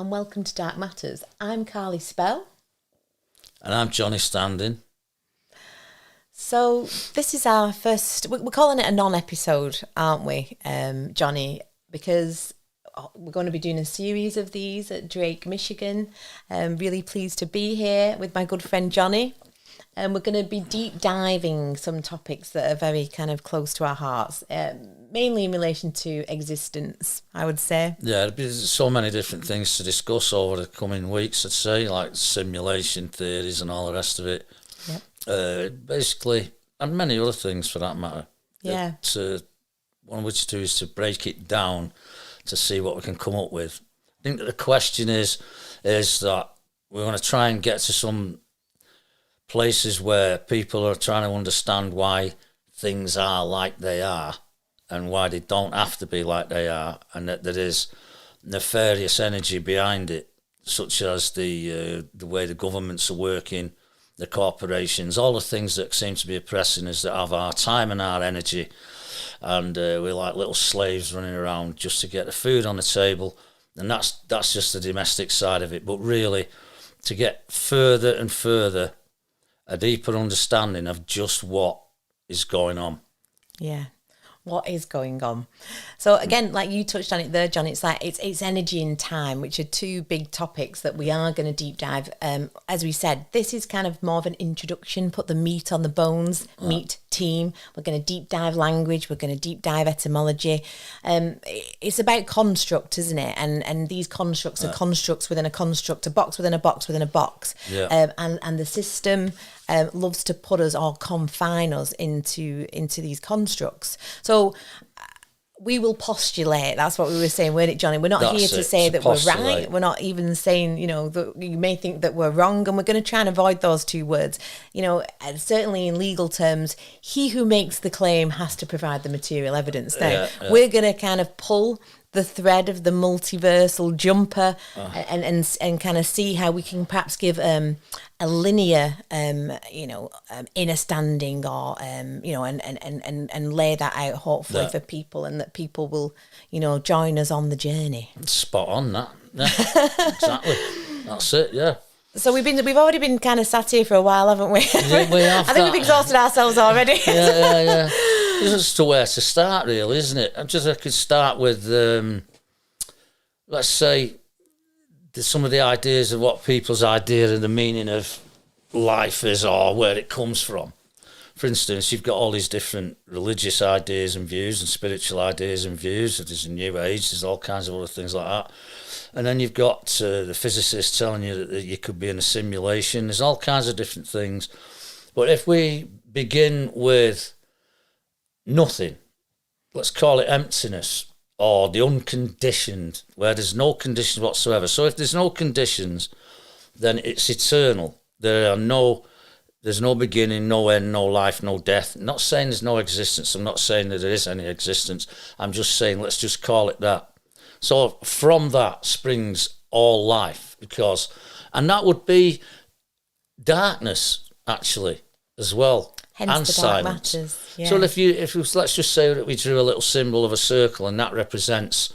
and welcome to Dark Matters. I'm Carly Spell. And I'm Jonny Standing. So this is our first, we're calling it a non-episode, aren't we, Jonny? Because we're going to be doing a series of these at Drake, Michigan. Really pleased to be here with my good friend Jonny. And we're going to be deep diving some topics that are very kind of close to our hearts, mainly in relation to existence, I would say. Yeah, there's so many different things to discuss over the coming weeks, I'd say, like simulation theories and all the rest of it. Yep. Basically, and many other things for that matter. Yeah. One of which to is to break it down to see what we can come up with. I think that the question is that we're going to try and get to some places where people are trying to understand why things are like they are and why they don't have to be like they are, and that there is nefarious energy behind it, such as the way the governments are working, the corporations, all the things that seem to be oppressing us, that have our time and our energy, and we're like little slaves running around just to get the food on the table. And that's just the domestic side of it. But really, to get further and further, a deeper understanding of just what is going on. Yeah, what is going on? So again, like you touched on it there, John, it's like it's energy and time, which are two big topics that we are going to deep dive. As we said, this is kind of more of an introduction, put the meat on the bones, meat team. We're going to deep dive language. We're going to deep dive etymology. It's about construct, isn't it? And these constructs are constructs within a construct, a box within a box within a box. Yeah. And the system loves to put us or confine us into these constructs. So we will postulate. That's what we were saying, weren't it, Jonny? We're not here to say that we're right. We're not even saying, that you may think that we're wrong, and we're going to try and avoid those two words. And certainly in legal terms, he who makes the claim has to provide the material evidence. Now, we're going to kind of pull the thread of the multiversal jumper and kind of see how we can perhaps give a linear, inner standing or, and lay that out hopefully for people, and that people will, join us on the journey. Spot on, that. Yeah, exactly. That's it, yeah. So we've already been kind of sat here for a while, haven't we? Yeah, we have. I think we've exhausted ourselves already. Yeah. It's just to where to start, really, isn't it? I could start with, let's say, some of the ideas of what people's idea of the meaning of life is, or where it comes from. For instance, you've got all these different religious ideas and views and spiritual ideas and views. There's a new age, there's all kinds of other things like that. And then you've got the physicists telling you that you could be in a simulation. There's all kinds of different things. But if we begin with nothing, let's call it emptiness, or the unconditioned, where there's no conditions whatsoever. So if there's no conditions, then it's eternal. There's no beginning, no end, no life, no death. I'm not saying there's no existence. I'm not saying that there is any existence. I'm just saying, let's just call it that. So from that springs all life, and that would be darkness, actually, as well. Hence and the dark silence. Matters. Yeah. So if let's just say that we drew a little symbol of a circle, and that represents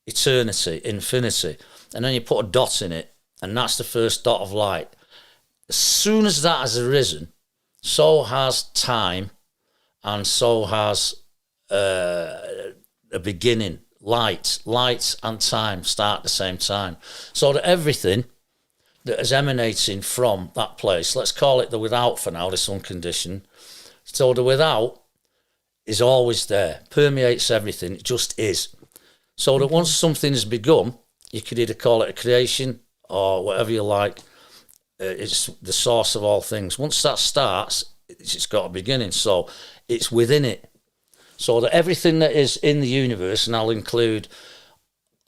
eternity, infinity, and then you put a dot in it, and that's the first dot of light. As soon as that has arisen, so has time, and so has a beginning. Light and time start at the same time. So that everything that is emanating from that place, let's call it the without for now, this unconditioned. So the without is always there, permeates everything, it just is. So that once something has begun, you could either call it a creation or whatever you like, it's the source of all things. Once that starts, it's got a beginning, so it's within it. So that everything that is in the universe, and I'll include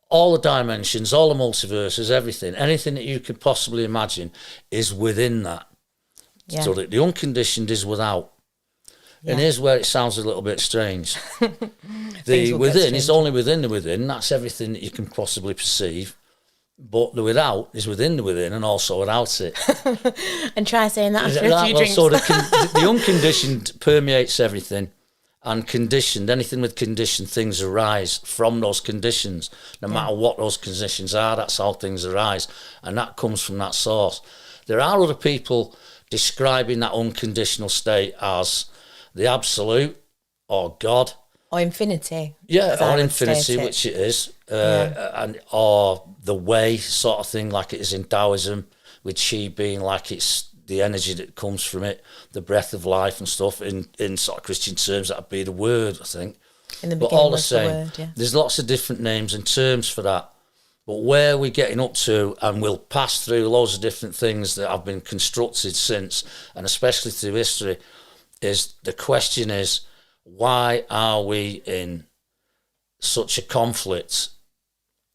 all the dimensions, all the multiverses, everything, anything that you could possibly imagine is within that. Yeah. So that the unconditioned is without. Yeah. And here's where it sounds a little bit strange. The within is only within the within. That's everything that you can possibly perceive. But the without is within the within and also without it. And try saying that after a few drinks. So the unconditioned permeates everything. and conditioned. Anything with conditioned things arise from those conditions. No matter what those conditions are, that's how things arise. And that comes from that source. There are other people describing that unconditional state as the absolute or God. Or infinity. Yeah, or infinity, which it is. And or the way sort of thing, like it is in Taoism, with Qi being like it's the energy that comes from it, the breath of life and stuff. In sort of Christian terms, that would be the word, I think. In the but beginning all the was same, the word, there's lots of different names and terms for that. But where we're getting up to, and we'll pass through loads of different things that have been constructed since, and especially through history, is the question is, why are we in such a conflict?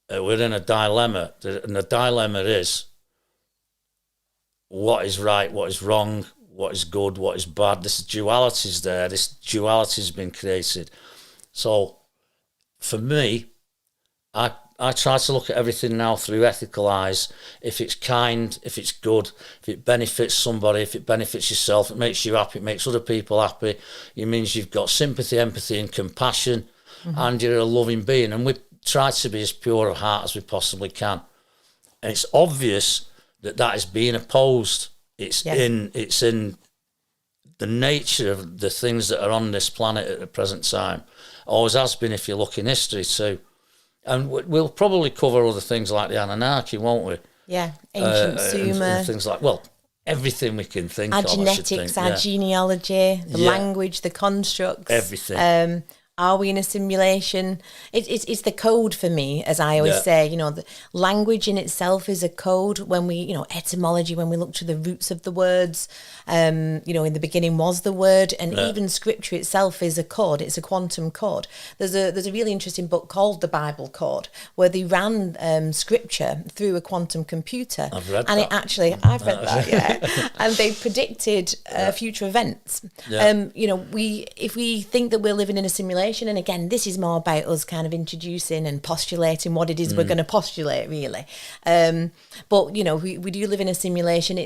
We're in a dilemma, and the dilemma is what is right, what is wrong, what is good, what is bad. This duality is there. This duality has been created. So for me, I try to look at everything now through ethical eyes. If it's kind, if it's good, if it benefits somebody, if it benefits yourself, it makes you happy, it makes other people happy. It means you've got sympathy, empathy and compassion, and you're a loving being. And we try to be as pure of heart as we possibly can. And it's obvious that is being opposed. It's in the nature of the things that are on this planet at the present time. Always has been, if you look in history too. And we'll probably cover other things like the Anunnaki, won't we? Yeah, ancient Sumer. And things like, everything we can think our of. Genetics, our genealogy, the language, the constructs. Everything. Are we in a simulation? It's the code for me, as I always say. The language in itself is a code. When we, etymology, when we look to the roots of the words, in the beginning was the word, and even scripture itself is a code. It's a quantum code. There's a really interesting book called The Bible Code, where they ran scripture through a quantum computer. I've read and that. I've read that, yeah. And they predicted future events. Yeah. If we think that we're living in a simulation, and again, this is more about us kind of introducing and postulating what it is we're going to postulate, really. But, we do live in a simulation.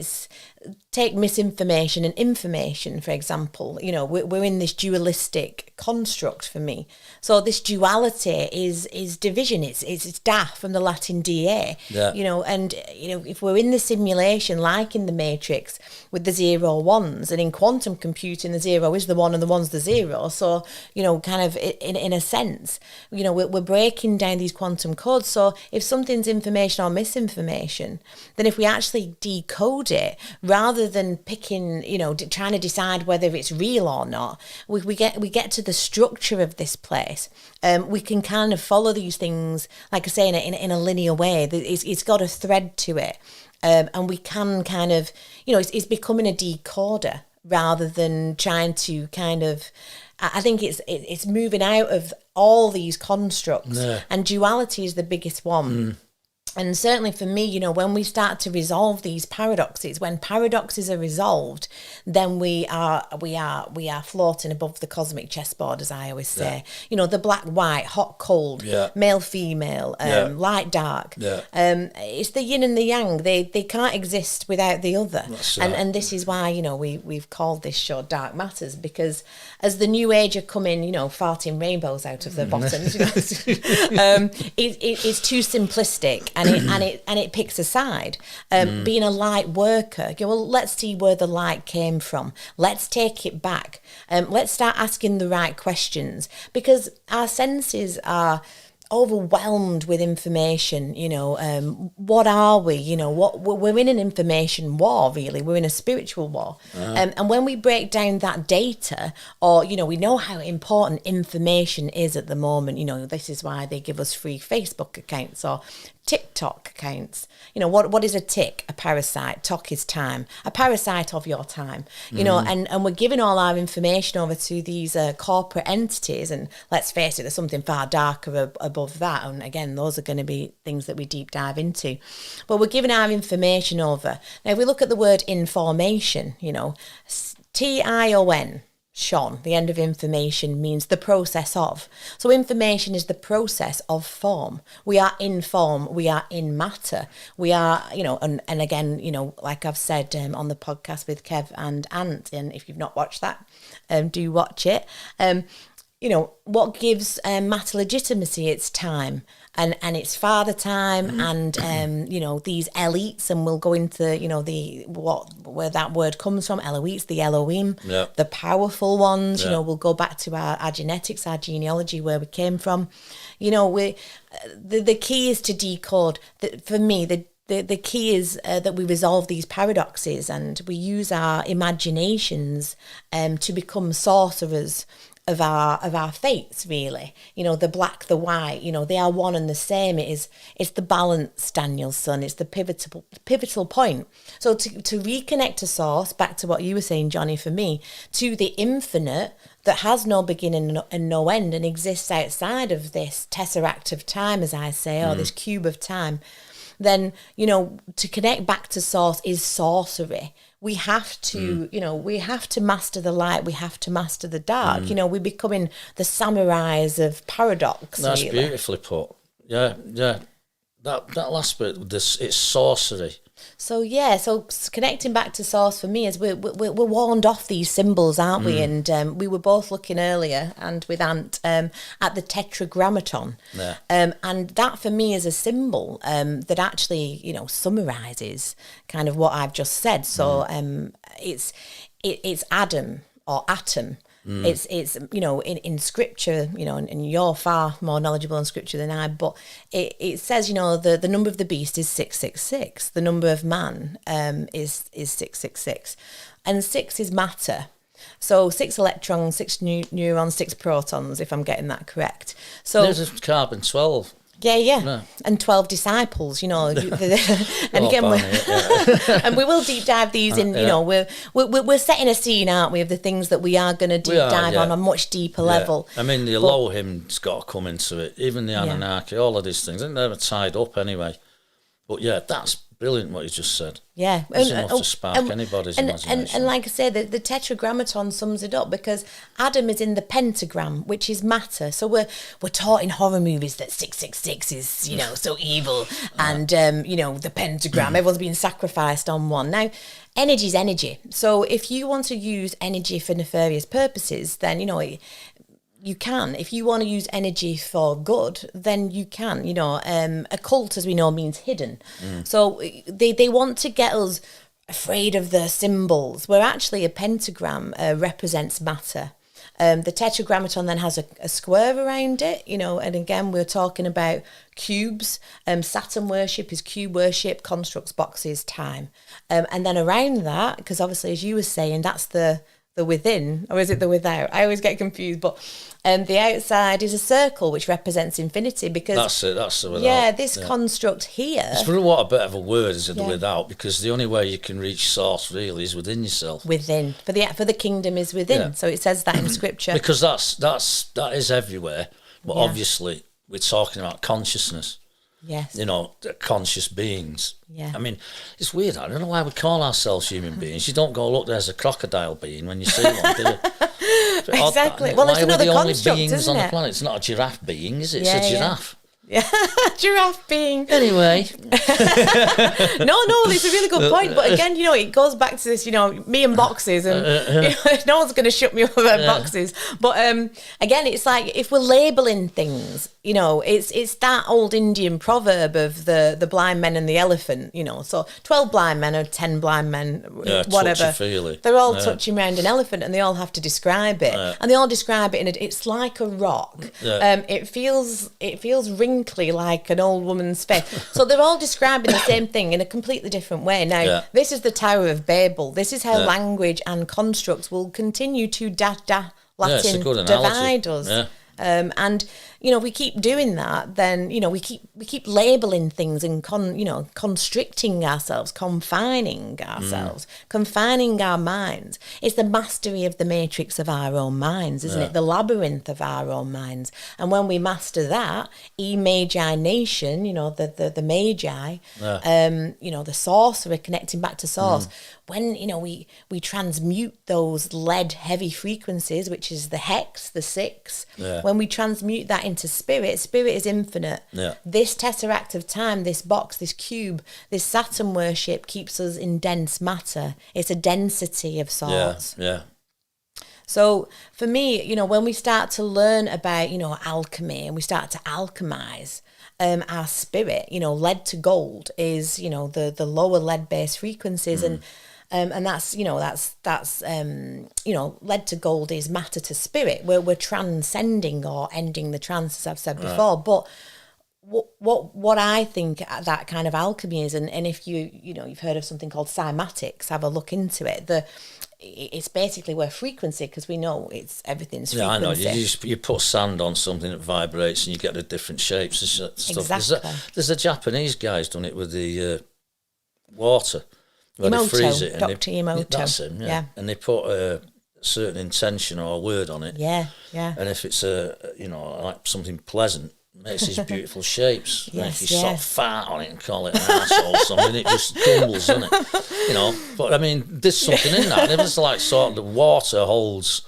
Take misinformation and information, for example. We're in this dualistic construct for me. So this duality is division. It's da from the Latin da. Yeah. If we're in the simulation, like in the Matrix, with the 0 1s, and in quantum computing, the 0 is the 1 and the 1's the 0. So, kind of in a sense, we're breaking down these quantum codes. So if something's information or misinformation, then if we actually decode it, rather than picking, trying to decide whether it's real or not, we get to the structure of this place. We can kind of follow these things, like I say, in a linear way. It's got a thread to it, and we can kind of, it's becoming a decoder rather than trying to kind of. I think it's moving out of all these constructs, and duality is the biggest one. And certainly for me, when we start to resolve these paradoxes, when paradoxes are resolved, then we are floating above the cosmic chessboard, as I always say. The black, white, hot, cold, male, female, light, dark. It's the yin and the yang. They can't exist without the other. And this is why, we've called this show Dark Matters, because as the new age are coming, farting rainbows out of their bottoms, it's too simplistic. And it picks a side. Being a light worker, let's see where the light came from. Let's take it back. Let's start asking the right questions, because our senses are overwhelmed with information. What are we? We're in an information war, really. We're in a spiritual war. And when we break down that data, or we know how important information is at the moment. This is why they give us free Facebook accounts or TikTok accounts. What is a tick? A parasite. Talk is time. A parasite of your time. And we're giving all our information over to these corporate entities, and let's face it, there's something far darker above that, and again, those are going to be things that we deep dive into. But we're giving our information over. Now, if we look at the word information, TION, Sean, the end of information, means the process of. So information is the process of form. We are in form. We are in matter. We are, and again, like I've said on the podcast with Kev and Ant, and if you've not watched that, do watch it. what gives matter legitimacy? It's time. And it's father time, and these elites, and we'll go into where that word comes from. Eloites, the Elohim, the powerful ones. We'll go back to our genetics, our genealogy, where we came from. The key is to decode. For me, the key is that we resolve these paradoxes, and we use our imaginations to become sorcerers of our fates, really. The black, the white, they are one and the same. It's the balance, Daniel's son. It's the pivotal point. So to reconnect to source, back to what you were saying, Jonny, for me, to the infinite that has no beginning and no end and exists outside of this tesseract of time, as I say, or this cube of time, then, to connect back to source is sorcery. We have to, we have to master the light. We have to master the dark. We're becoming the samurais of paradox. That's really beautifully put. Yeah. That last bit, it's sorcery. So connecting back to source for me is we're warned off these symbols, aren't we? And we were both looking earlier and with Ant at the tetragrammaton, and that for me is a symbol that actually summarises kind of what I've just said. So it's Adam or atom. It's in scripture, and you're far more knowledgeable in scripture than I, but it says, the number of the beast is 666. The number of man is 666. And 6 is matter. So 6 electrons, 6 neurons, 6 protons, if I'm getting that correct. So there's a carbon 12. Yeah. And 12 disciples, and again, and we will deep dive these in, we're setting a scene, aren't we, of the things that we are going to deep dive on a much deeper level. I mean, the Elohim's got to come into it, even the Anunnaki, all of these things, I think they're tied up anyway. But that's brilliant what you just said. Yeah. It's enough to spark anybody's imagination. And like I say, the tetragrammaton sums it up, because Adam is in the pentagram, which is matter. So we're taught in horror movies that 666 is, so evil. And, the pentagram, everyone's being sacrificed on one. Now, energy is energy. So if you want to use energy for nefarious purposes, then, you can. If you want to use energy for good, then you can. Occult, as we know, means hidden. So they want to get us afraid of the symbols, where actually a pentagram represents matter. The tetragrammaton then has a square around it, and again, we're talking about cubes. Saturn worship is cube worship, constructs, boxes, time. And then around that, because obviously, as you were saying, that's the within, or is it the without? I always get confused, but the outside is a circle, which represents infinity, because that's the without. This construct here. It's what a bit of a word is the without, because the only way you can reach source really is within yourself. Within, for the kingdom is within. So it says that in scripture. Because that is everywhere, but obviously we're talking about consciousness. Yes. Conscious beings. Yeah. I mean, it's weird. I don't know why we call ourselves human beings. You don't go, look, there's a crocodile being when you see one, do you? Exactly. Well, it's another construct, beings isn't on it? the planet. It's not a giraffe being, is it? It's a giraffe. Yeah, giraffe being. Anyway. No, it's a really good point. But again, it goes back to this, me and boxes, and no one's going to shut me up about boxes. But again, it's like if we're labelling things, it's that old Indian proverb of the blind men and the elephant, So 12 blind men or 10 blind men, whatever. They're all touching around an elephant, and they all have to describe it. And they all describe it it's like a rock. It feels wrinkly like an old woman's face. So they're all describing the same thing in a completely different way. Now, this is the Tower of Babel. This is how language and constructs will continue to Latin divide us. And we keep doing that, then we keep labeling things and constricting ourselves, confining ourselves, confining our minds. It's the mastery of the matrix of our own minds, isn't it? The labyrinth of our own minds. And when we master that, Magi nation, the magi, the sorcerer connecting back to source. When we transmute those lead heavy frequencies, which is the hex, the 6, when we transmute that into spirit is infinite. This tesseract of time, this box, this cube, this Saturn worship keeps us in dense matter. It's a density of sorts. So for me, you know, when we start to learn about, you know, alchemy and we start to alchemize our spirit, you know, lead to gold is, you know, the lower lead-based frequencies, and that's, you know, you know, lead to gold is matter to spirit. We're transcending or ending the trance, as I've said before. But what I think that kind of alchemy is, and if you know, you've heard of something called cymatics, have a look into it. It's basically where frequency, because we know everything's frequency. Yeah, I know. You put sand on something that vibrates and you get the different shapes and stuff. Exactly. There's a Japanese guy's done it with the water. When they freeze it. Dr. Emoto. That's him, yeah. And they put a certain intention or a word on it. Yeah. And if it's you know, like something pleasant, it makes these beautiful shapes. And if you sort of fart on it and call it an arsehole or something, it just tumbles, doesn't it? You know, but I mean, there's something in that. It was like sort of the water holds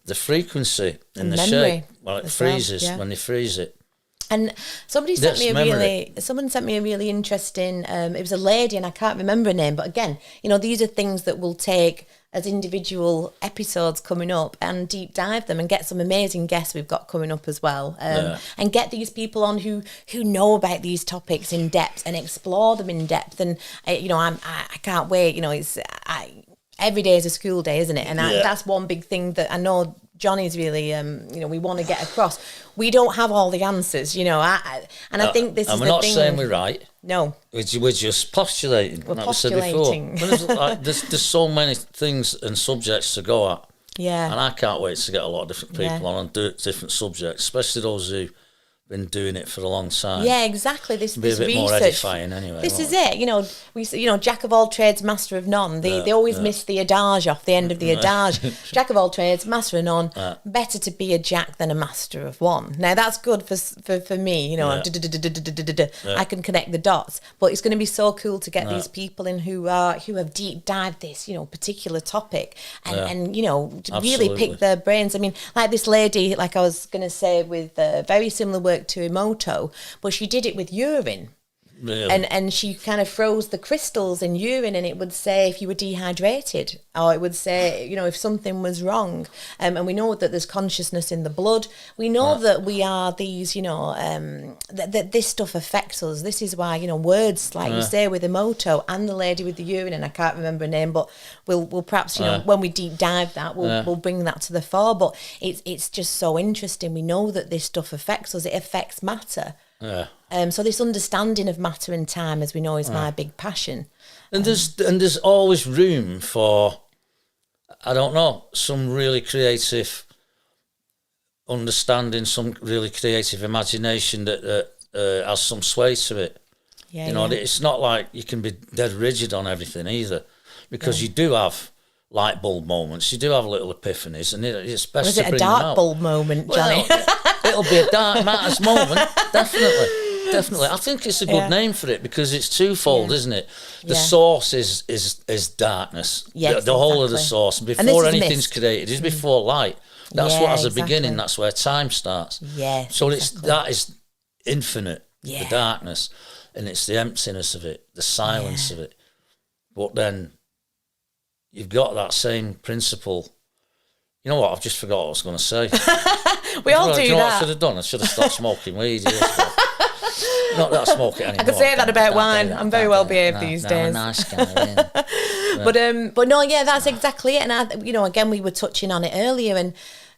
the frequency in the shape. Well, it freezes when they freeze it. And someone sent me a really interesting, it was a lady and I can't remember her name, but again, you know, these are things that we'll take as individual episodes coming up and deep dive them and get some amazing guests we've got coming up as well, and get these people on who know about these topics in depth and explore them in depth. And you know, I can't wait. You know, every day is a school day, isn't it? And that's one big thing that I know Jonny's really, you know, we want to get across. We don't have all the answers, you know, I think this is the thing. And we're not saying we're right. No. We're just postulating. We're like postulating. We said before. There's so many things and subjects to go at. Yeah. And I can't wait to get a lot of different people on and do different subjects, especially those who been doing it for a long time. Yeah, exactly. This be a bit research, more edifying anyway. This is it. You know, jack of all trades, master of none. They always miss the adage off the end of the adage. Jack of all trades, master of none. Better to be a jack than a master of one. Now that's good for me. You know, I can connect the dots. But it's going to be so cool to get these people in who have deep dived this, you know, particular topic and you know, to really pick their brains. I mean, like this lady, like I was going to say, with very similar work to Emoto, but she did it with urine. Really? And she kind of froze the crystals in urine, and it would say if you were dehydrated, or it would say, you know, if something was wrong. And we know that there's consciousness in the blood. We know that we are these, you know, that this stuff affects us. This is why, you know, words like you say with Emoto and the lady with the urine, and I can't remember her name, but we'll perhaps, you know, when we deep dive that, we'll bring that to the fore. But it's just so interesting. We know that this stuff affects us. It affects matter. Yeah. So this understanding of matter and time, as we know, is my big passion. And there's always room for, I don't know, some really creative understanding, some really creative imagination that has some sway to it. Yeah, you know, it's not like you can be dead rigid on everything either, because you do have light bulb moments, you do have little epiphanies, and it's best to bring them out. Was it a dark bulb moment, Jonny? Well, it'll be a dark matters moment, definitely. I think it's a good name for it, because it's twofold, isn't it? The source is darkness. Yes, the whole of the source before anything's created is before light. That's what has a beginning. That's where time starts. Yeah. So that is infinite. The darkness, and it's the emptiness of it, the silence of it. But then you've got that same principle. You know what? I've just forgot what I was going to say. We all do you know that. What I should have done? I should have stopped smoking weed. Not that I smoke it anymore. I could say that about wine. I'm very well behaved these days. Nice guy, But no, that's exactly it. And you know, again, we were touching on it earlier, and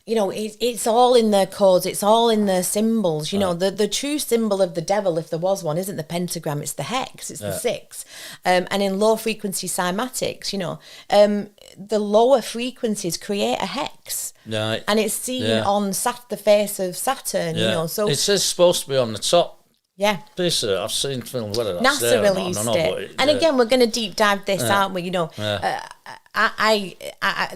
you know, it's all in their codes. It's all in their symbols. You know, the true symbol of the devil, if there was one, isn't the pentagram. It's the hex. It's the 6. And in low frequency cymatics, you know, the lower frequencies create a hex. Right. And it's seen on the face of Saturn. You know, so it says supposed to be on the top. Yeah. Basically, I've seen film whether that's NASA there released or not, it. And again, we're going to deep dive this, aren't we? You know, I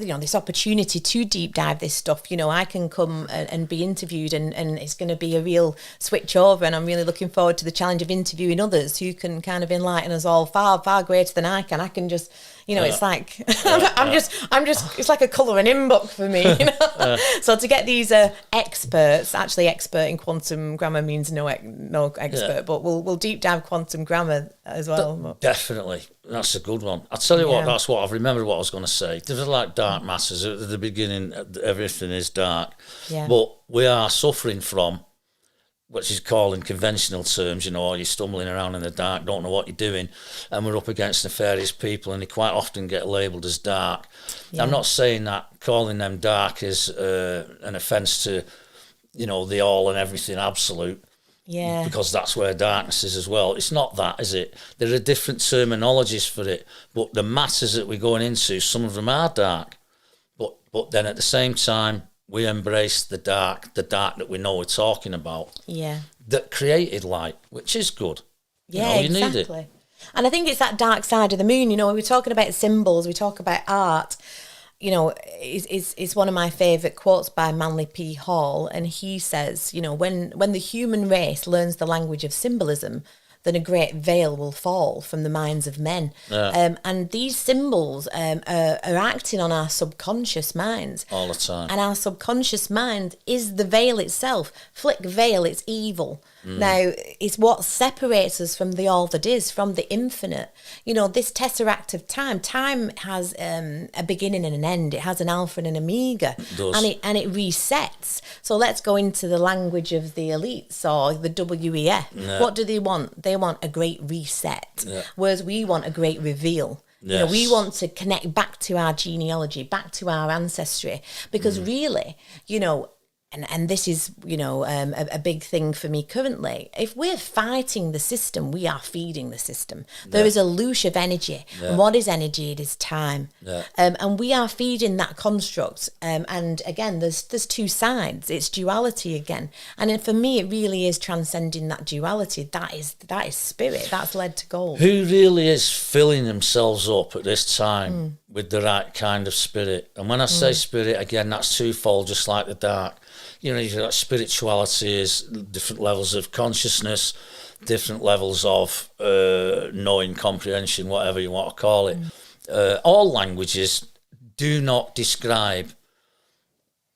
you know, this opportunity to deep dive this stuff, you know, I can come and be interviewed, and it's going to be a real switch over, and I'm really looking forward to the challenge of interviewing others who can kind of enlighten us all far, far greater than I can. I can just, You know, it's like I'm just. It's like a colouring in book for me. You know, so to get these experts, actually, expert in quantum grammar means no expert, but we'll deep dive quantum grammar as well. Definitely, that's a good one. I'll tell you what. That's what I've remembered. What I was going to say. There's like dark matters at the beginning. Everything is dark, but we are suffering from, which is called in conventional terms, you know, you're stumbling around in the dark, don't know what you're doing, and we're up against nefarious people, and they quite often get labelled as dark. I'm not saying that calling them dark is an offence to, you know, the all and everything absolute, because that's where darkness is as well. It's not that, is it? There are different terminologies for it, but the matters that we're going into, some of them are dark, but then at the same time, we embrace the dark that we know we're talking about. Yeah. That created light, which is good. Yeah, you need it. And I think it's that dark side of the moon. You know, we're talking about symbols, we talk about art. You know, it's one of my favourite quotes by Manly P. Hall, and he says, you know, when the human race learns the language of symbolism, then a great veil will fall from the minds of men. And these symbols are acting on our subconscious minds. All the time. And our subconscious mind is the veil itself. Flick veil, it's evil. Now, it's what separates us from the all that is, from the infinite. You know, this tesseract of time has a beginning and an end. It has an alpha and an omega. It does. And it resets. So let's go into the language of the elites or the WEF. Yeah. What do they want? They want a great reset, whereas we want a great reveal. Yes. You know, we want to connect back to our genealogy, back to our ancestry, because really, you know, and this is, you know, a big thing for me currently. If we're fighting the system, we are feeding the system. There is a loosh of energy. And what is energy? It is time. And we are feeding that construct. And again, there's two sides. It's duality again. And for me, it really is transcending that duality. That is spirit. That's led to gold. Who really is filling themselves up at this time with the right kind of spirit? And when I say spirit, again, that's twofold, just like the dark. You know, you've got spirituality is different levels of consciousness, different levels of knowing, comprehension, whatever you want to call it. All languages do not describe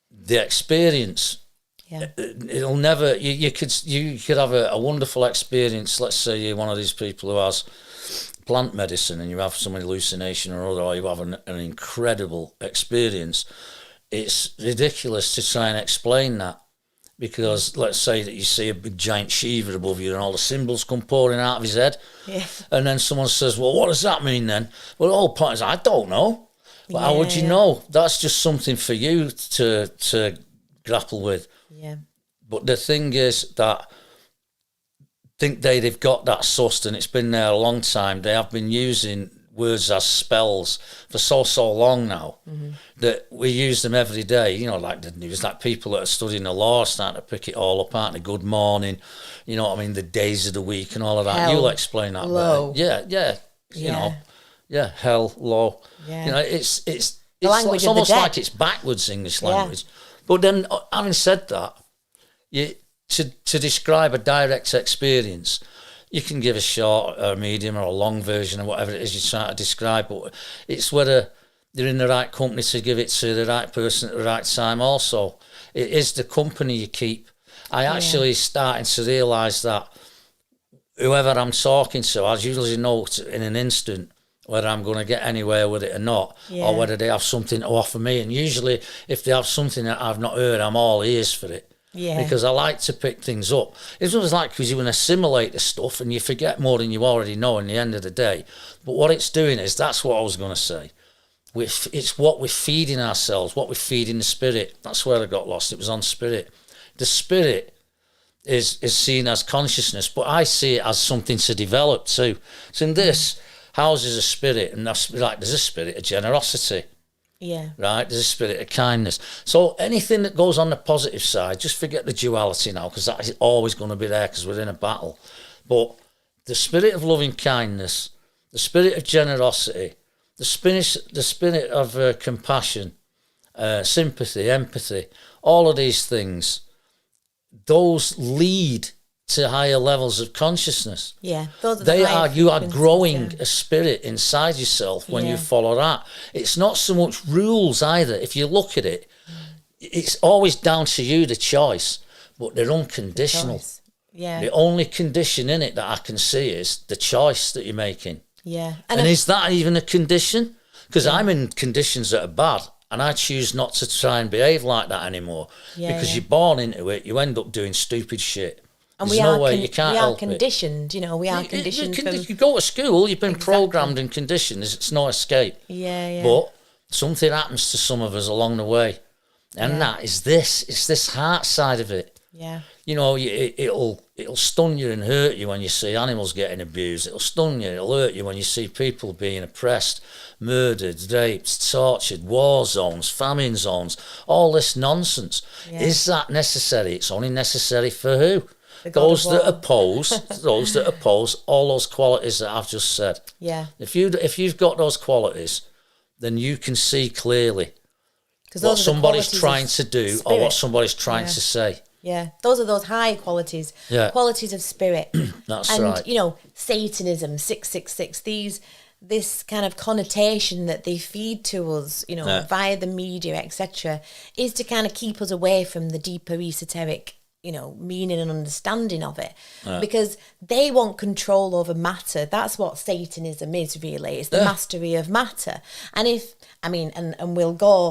the experience. Yeah. It'll never. You could have a wonderful experience. Let's say you're one of these people who has plant medicine and you have some hallucination or other, or you have an incredible experience. It's ridiculous to try and explain that, because let's say that you see a big giant Shiva above you and all the symbols come pouring out of his head, and then someone says, well, what does that mean then? Well, the whole point is, I don't know. But how would you know? That's just something for you to grapple with. Yeah. But the thing is that think they've got that sussed, and it's been there a long time. They have been using words as spells for so long now that we use them every day. You know, like the news, like people that are studying the law are starting to pick it all apart. The good morning, you know what I mean, the days of the week and all of that. Hell, you'll explain that low. better. You know, hell, low. Yeah. You know, it's almost like it's backwards English language. But then, having said that, to describe a direct experience, you can give a short or a medium or a long version of whatever it is you're trying to describe, but it's whether you're in the right company to give it to the right person at the right time also. It is the company you keep. I actually starting to realise that whoever I'm talking to, I usually know in an instant whether I'm going to get anywhere with it or not, or whether they have something to offer me. And usually if they have something that I've not heard, I'm all ears for it. Yeah. Because I like to pick things up. It's almost like because you assimilate the stuff and you forget more than you already know in the end of the day. But what it's doing is, that's what I was going to say. It's what we're feeding ourselves, what we're feeding the spirit. That's where I got lost. It was on spirit. The spirit is seen as consciousness, but I see it as something to develop too. So in this, houses a spirit, and that's like there's a spirit of generosity. Yeah. Right? There's a spirit of kindness. So anything that goes on the positive side, just forget the duality now, because that is always going to be there because we're in a battle. But the spirit of loving kindness, the spirit of generosity, the spirit of compassion, sympathy, empathy, all of these things, those lead to higher levels of consciousness. Yeah, those are they are. You are growing yeah. a spirit inside yourself when you follow that. It's not so much rules either. If you look at it, it's always down to you, the choice, but they're unconditional. Yeah. The only condition in it that I can see is the choice that you're making. Yeah. And is that even a condition? Because I'm in conditions that are bad, and I choose not to try and behave like that anymore. Because you're born into it, you end up doing stupid shit. And There's no way you can't help conditioned, you know, we are conditioned. You go to school, you've been programmed and conditioned. It's no escape. Yeah. But something happens to some of us along the way. And that is this. It's this heart side of it. Yeah. You know, it'll stun you and hurt you when you see animals getting abused. It'll stun you, it'll hurt you when you see people being oppressed, murdered, raped, tortured, war zones, famine zones, all this nonsense. Yeah. Is that necessary? It's only necessary for who? Those that oppose all those qualities that I've just said. Yeah. If you've got those qualities, then you can see clearly what somebody's trying to do or what somebody's trying to say. Yeah, those are those high qualities, qualities of spirit. That's right. And, you know, Satanism, 666, this kind of connotation that they feed to us, you know, via the media, etc., is to kind of keep us away from the deeper esoteric, you know, meaning and understanding of it, because they want control over matter. That's what Satanism is, really. It's the mastery of matter. And we'll go,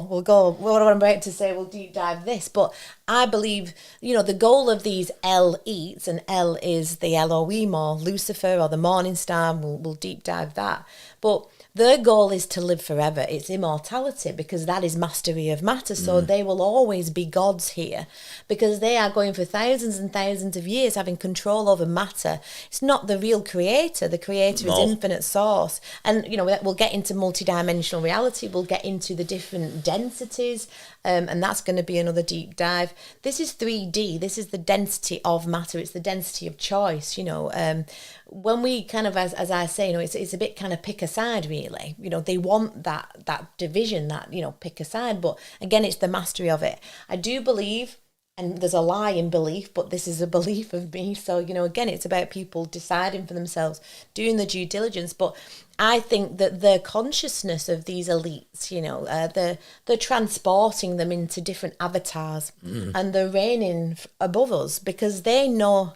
what I'm about to say, we'll deep dive this, but I believe, you know, the goal of these elites, and El is the Elohim or Lucifer or the morning star, we'll deep dive that, but their goal is to live forever. It's immortality, because that is mastery of matter. So they will always be gods here, because they are going for thousands and thousands of years having control over matter. It's not the real creator. The creator is infinite source. And, you know, we'll get into multidimensional reality. We'll get into the different densities. And that's going to be another deep dive. This is 3D. This is the density of matter. It's the density of choice, you know. When we kind of, as I say, you know, it's a bit kind of pick a side, really. You know, they want that division, that, you know, pick a side. But again, it's the mastery of it. I do believe, and there's a lie in belief, but this is a belief of me. So, you know, again, it's about people deciding for themselves, doing the due diligence. But I think that the consciousness of these elites, you know, they're transporting them into different avatars, and they're reigning above us, because they know,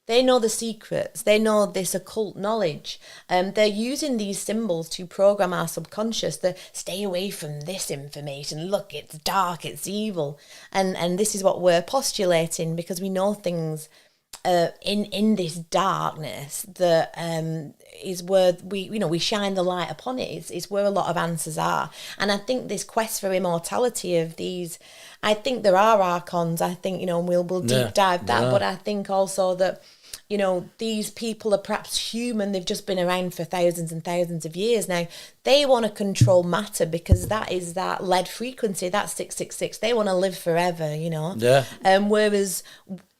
they know the secrets. They know this occult knowledge. They're using these symbols to program our subconscious to stay away from this information. Look, it's dark, it's evil. And this is what we're postulating, because we know things in this darkness that is where we shine the light upon it. It's where a lot of answers are. And I think this quest for immortality of these, I think there are archons. I think, you know, and we'll deep dive that. But I think also that, you know, these people are perhaps human. They've just been around for thousands and thousands of years now. They want to control matter, because that is that lead frequency, that's 666. They want to live forever, you know. Yeah. Whereas,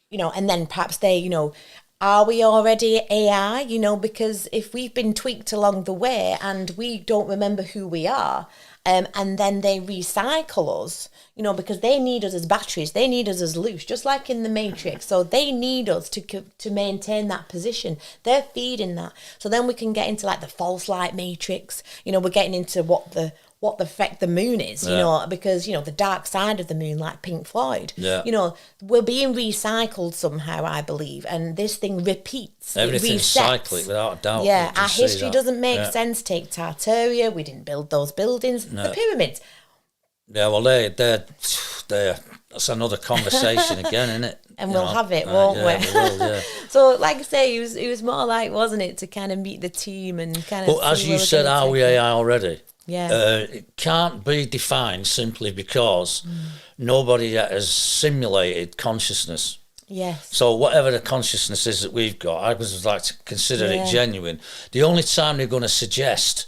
you know, and then perhaps they, you know, are we already AI? You know, because if we've been tweaked along the way and we don't remember who we are, and then they recycle us, you know, because they need us as batteries, they need us as loose, just like in the Matrix. So they need us to maintain that position. They're feeding that. So then we can get into like the false light matrix. You know, we're getting into what the effect the moon is, you know, because, you know, the dark side of the moon, like Pink Floyd, you know, we're being recycled somehow, I believe, and this thing repeats. Everything's cyclic, without a doubt. Yeah, our history doesn't make sense. Take Tartaria, we didn't build those buildings. No. The pyramids. Yeah, well, they're that's another conversation again, isn't it? And we'll have it, won't we? Will, So, like I say, it was more like, wasn't it, to kind of meet the team and kind of. But as you said, are we AI already? Yeah. It can't be defined simply because nobody yet has simulated consciousness. Yes. So whatever the consciousness is that we've got, I would like to consider it genuine. The only time they're going to suggest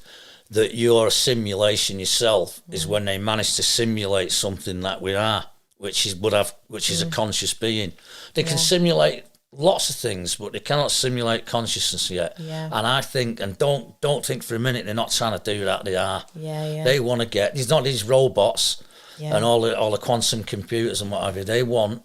that you're a simulation yourself is when they manage to simulate something that we are, which is a conscious being. They can simulate lots of things, but they cannot simulate consciousness yet. Yeah. And I think, and don't think for a minute they're not trying to do that. They are. Yeah. They want to get. There's not these robots and all the quantum computers and what have you. They want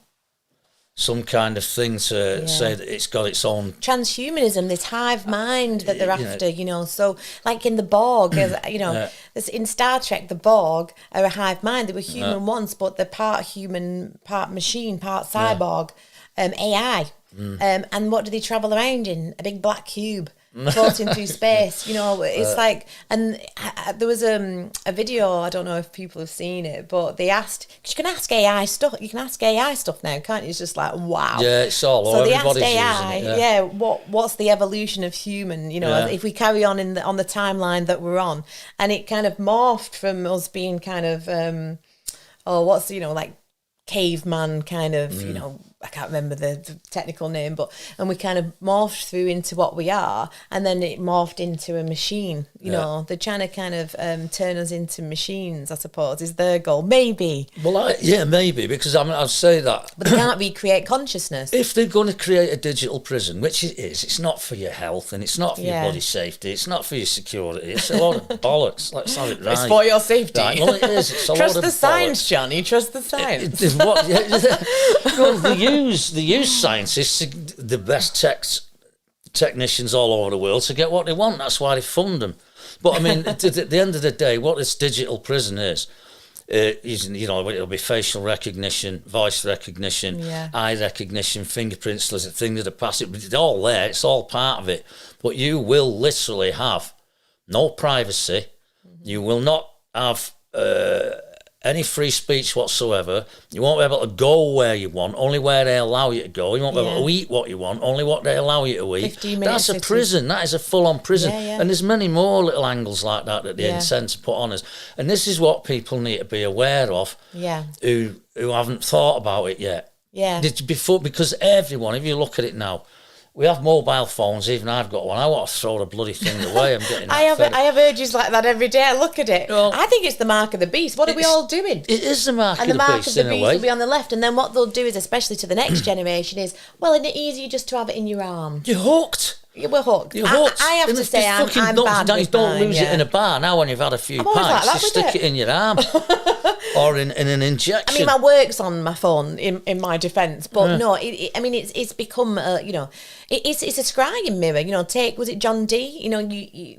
some kind of thing to say that it's got its own transhumanism, this hive mind that they're after, So, like in the Borg, in Star Trek, the Borg are a hive mind. They were human once, but they're part human, part machine, part cyborg, AI. And what do they travel around in? A big black cube. Floating through space, it's like, and there was a video, I don't know if people have seen it, but they asked, because you can ask AI stuff now, can't you? It's just like, wow. Yeah, it's all so over. They asked AI, what's the evolution of human, if we carry on on the timeline that we're on, and it kind of morphed from us being kind of, like caveman kind of, I can't remember the technical name, and we kind of morphed through into what we are, and then it morphed into a machine. They're trying to kind of turn us into machines, I suppose, is their goal. Maybe. Well, maybe, because I'd say that. But they can't recreate consciousness. If they're going to create a digital prison, which it is, it's not for your health and it's not for your body safety, it's not for your security, it's a lot of bollocks. Let's have it right. It's for your safety. Right. Well, it is. It's a Trust lot of the science, bollocks. Jonny. Trust the science. They use scientists, the best technicians all over the world, to get what they want. That's why they fund them. But I mean, at the end of the day, what this digital prison is, it'll be facial recognition, voice recognition, eye recognition, fingerprints. There's a thing that are passing. It's all there. It's all part of it. But you will literally have no privacy. Mm-hmm. You will not have any free speech whatsoever. You won't be able to go where you want, only where they allow you to go. You won't be able to eat what you want, only what they allow you to eat. That's a prison. That is a full-on prison. And there's many more little angles like that they intend to put on us. And this is what people need to be aware of who haven't thought about it yet. Yeah. Because everyone, if you look at it now, we have mobile phones. Even I've got one. I want to throw the bloody thing away. I'm getting. I have urges like that every day. I look at it. Well, I think it's the mark of the beast. What are we all doing? It is the mark of the beast. And the mark of the beast will be on the left. And then what they'll do is, especially to the next generation, is isn't it easier just to have it in your arm? You're hooked. We're hooked. You're hooked. I have to say, I'm bad with don't lose it in a bar. Now when you've had a few pints, just stick it in your arm. Or in an injection. I mean, my work's on my phone, in my defence, but no, it's become, it's a scrying mirror. Was it John Dee?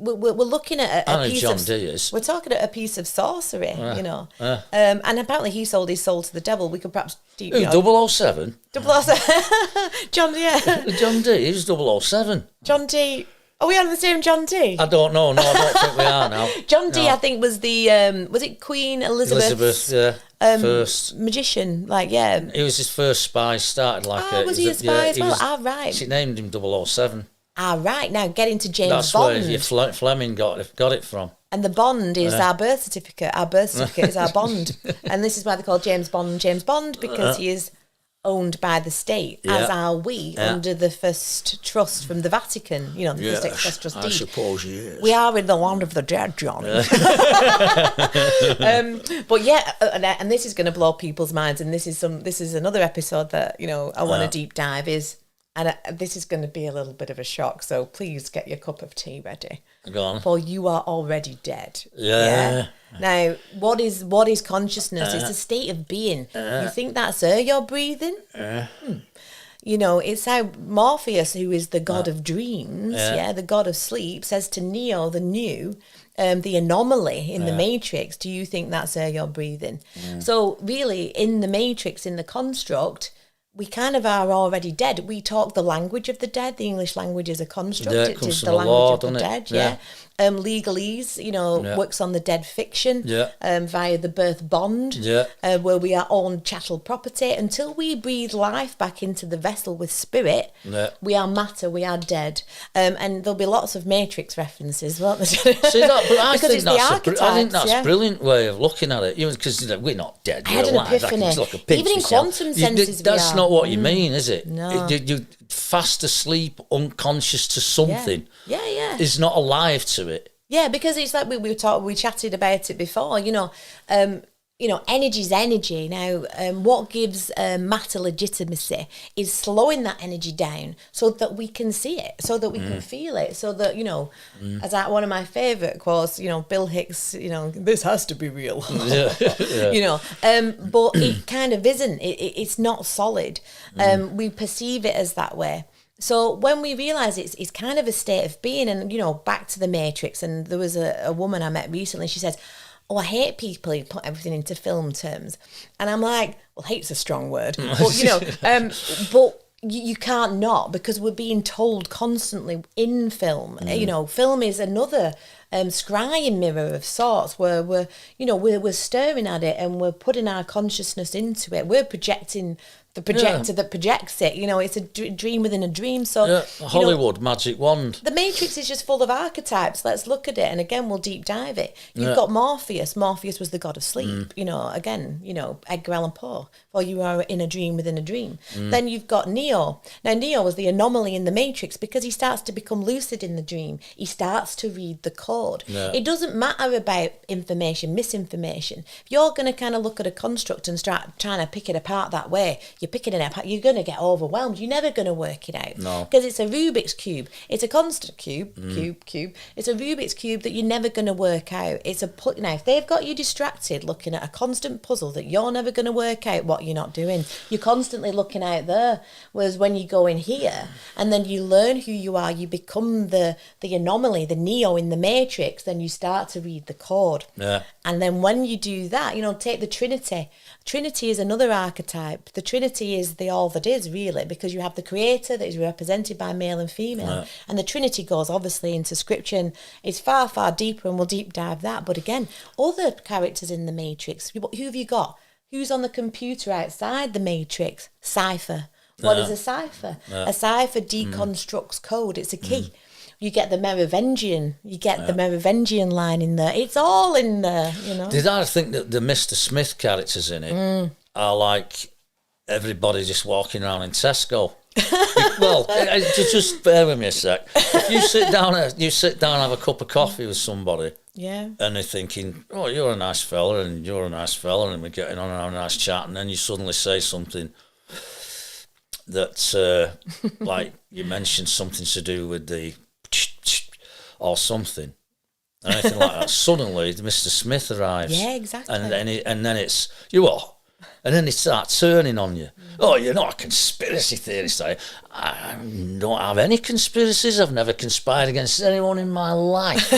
We're looking at a piece John Dee is. We're talking at a piece of sorcery, and apparently he sold his soul to the devil. We could perhaps... 007? 007. John Dee. John Dee, he's 007. John Dee. Are we on the same John Dee? I don't know. No, I don't think we are now. John Dee, I think, was the was it Queen Elizabeth's first magician? He was his first spy. Started like was he a spy as well? Right. She named him 007. Right. Now getting to James That's Bond. That's where Fleming got it from. And the Bond is our birth certificate. Our birth certificate is our Bond, and this is why they call James Bond because he is owned by the state, as are we, under the first trust from the Vatican, the first express trustee. I suppose he is. We are in the land of the dead, Jonny. And this is going to blow people's minds, and this is another episode that, I want to deep dive this is going to be a little bit of a shock, so please get your cup of tea ready. Go on. For you are already dead. Yeah. Now, what is consciousness? It's a state of being. You think that's air you're breathing? It's how Morpheus, who is the god of dreams, the god of sleep, says to Neo, the anomaly in the Matrix, do you think that's air you're breathing? So really, in the Matrix, in the construct, we kind of are already dead. We talk the language of the dead. The English language is a construct. It is from the language of the dead. Yeah. Legalese, works on the dead fiction via the birth bond, where we are own chattel property. Until we breathe life back into the vessel with spirit, we are matter, we are dead. And there'll be lots of Matrix references, won't there? See that? But I think that's a brilliant way of looking at it. Because we're not dead. I had an epiphany. Even in quantum senses, that's not what you mean, is it? No. You fast asleep, unconscious to something. Yeah. Is not alive to it. Yeah, because it's like we chatted about it before. energy's energy. Now, what gives matter legitimacy is slowing that energy down so that we can see it, so that we can feel it, so that, as one of my favourite quotes, Bill Hicks, this has to be real. But it kind of isn't. It's not solid. We perceive it as that way. So when we realise it's kind of a state of being, and, back to the Matrix, and there was a woman I met recently, she says, I hate people who put everything into film terms. And I'm like, well, hate's a strong word. But, but you can't not, because we're being told constantly in film. Film is another scrying mirror of sorts, where we're staring at it and we're putting our consciousness into it. We're projecting the projector that projects it. It's a dream within a dream. So Hollywood magic wand. The Matrix is just full of archetypes. Let's look at it, and again, we'll deep dive it. You've got Morpheus. Morpheus was the god of sleep. Edgar Allan Poe. Or you are in a dream within a dream. Then you've got Neo. Now, Neo was the anomaly in the Matrix because he starts to become lucid in the dream. He starts to read the code. Yeah. It doesn't matter about information, misinformation. If you're going to kind of look at a construct and start trying to pick it apart that way, you're picking it apart, you're going to get overwhelmed. You're never going to work it out. No. Because it's a Rubik's Cube. It's a constant cube. It's a Rubik's Cube that you're never going to work out. It's if they've got you distracted looking at a constant puzzle that you're never going to work out what you're not doing, you're constantly looking out there. Whereas when you go in here and then you learn who you are, you become the anomaly, the Neo in the Matrix, then you start to read the code. Yeah. And then when you do that, take the Trinity. Trinity is another archetype. The Trinity is the all that is, really, because you have the creator that is represented by male and female. Yeah. And the Trinity goes obviously into scripture and it's far, far deeper, and we'll deep dive that. But again, other characters in the Matrix, who have you got? Who's on the computer outside the Matrix? Cipher. What is a cipher? A cipher deconstructs code. It's a key. You get the Merovingian. You get the Merovingian line in there. It's all in there, Did I think that the Mr. Smith characters in it are like everybody just walking around in Tesco? Well, just bear with me a sec. If you sit down and have a cup of coffee with somebody, and they're thinking, oh, you're a nice fella, and you're a nice fella, and we're getting on and having a nice chat, and then you suddenly say something that, like you mentioned something to do with the or something, anything like that. Suddenly, Mr. Smith arrives. Yeah, exactly. And then it's, you what? And then they start turning on you. Oh, you're not a conspiracy theorist. I don't have any conspiracies. I've never conspired against anyone in my life.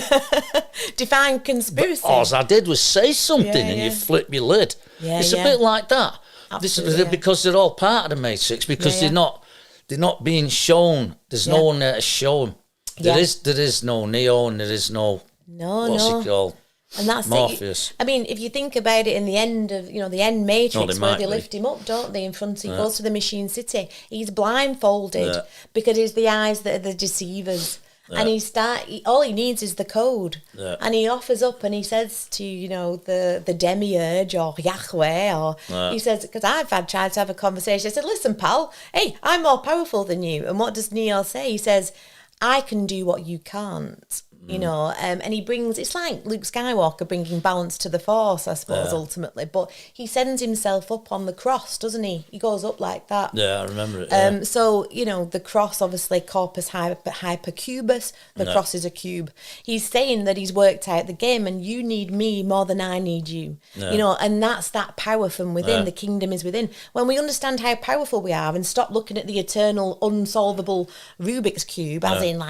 Define conspiracy. But all I did was say something and you flip your lid. Yeah, it's a bit like that. Because they're all part of the Matrix, because they're not being shown. There's no one there to show them. There is no Neo, and there is no what's he called? And that's Morpheus. I mean, if you think about it, in the end of the end Matrix, where they lift him up, don't they? In front, he goes to the Machine City. He's blindfolded because it's the eyes that are the deceivers. Yeah. And all he needs is the code. Yeah. And he offers up and he says to, the demiurge or Yahweh, or he says, because I've tried to have a conversation. I said, listen, pal, hey, I'm more powerful than you. And what does Neo say? He says, I can do what you can't. And he brings, it's like Luke Skywalker bringing balance to the Force, I suppose, ultimately. But he sends himself up on the cross, doesn't he? He goes up like that. Yeah, I remember it. So, the cross, obviously, corpus hypercubus, the cross is a cube. He's saying that he's worked out the game, and you need me more than I need you. And that's that power from within. The kingdom is within. When we understand how powerful we are and stop looking at the eternal, unsolvable Rubik's Cube, as in,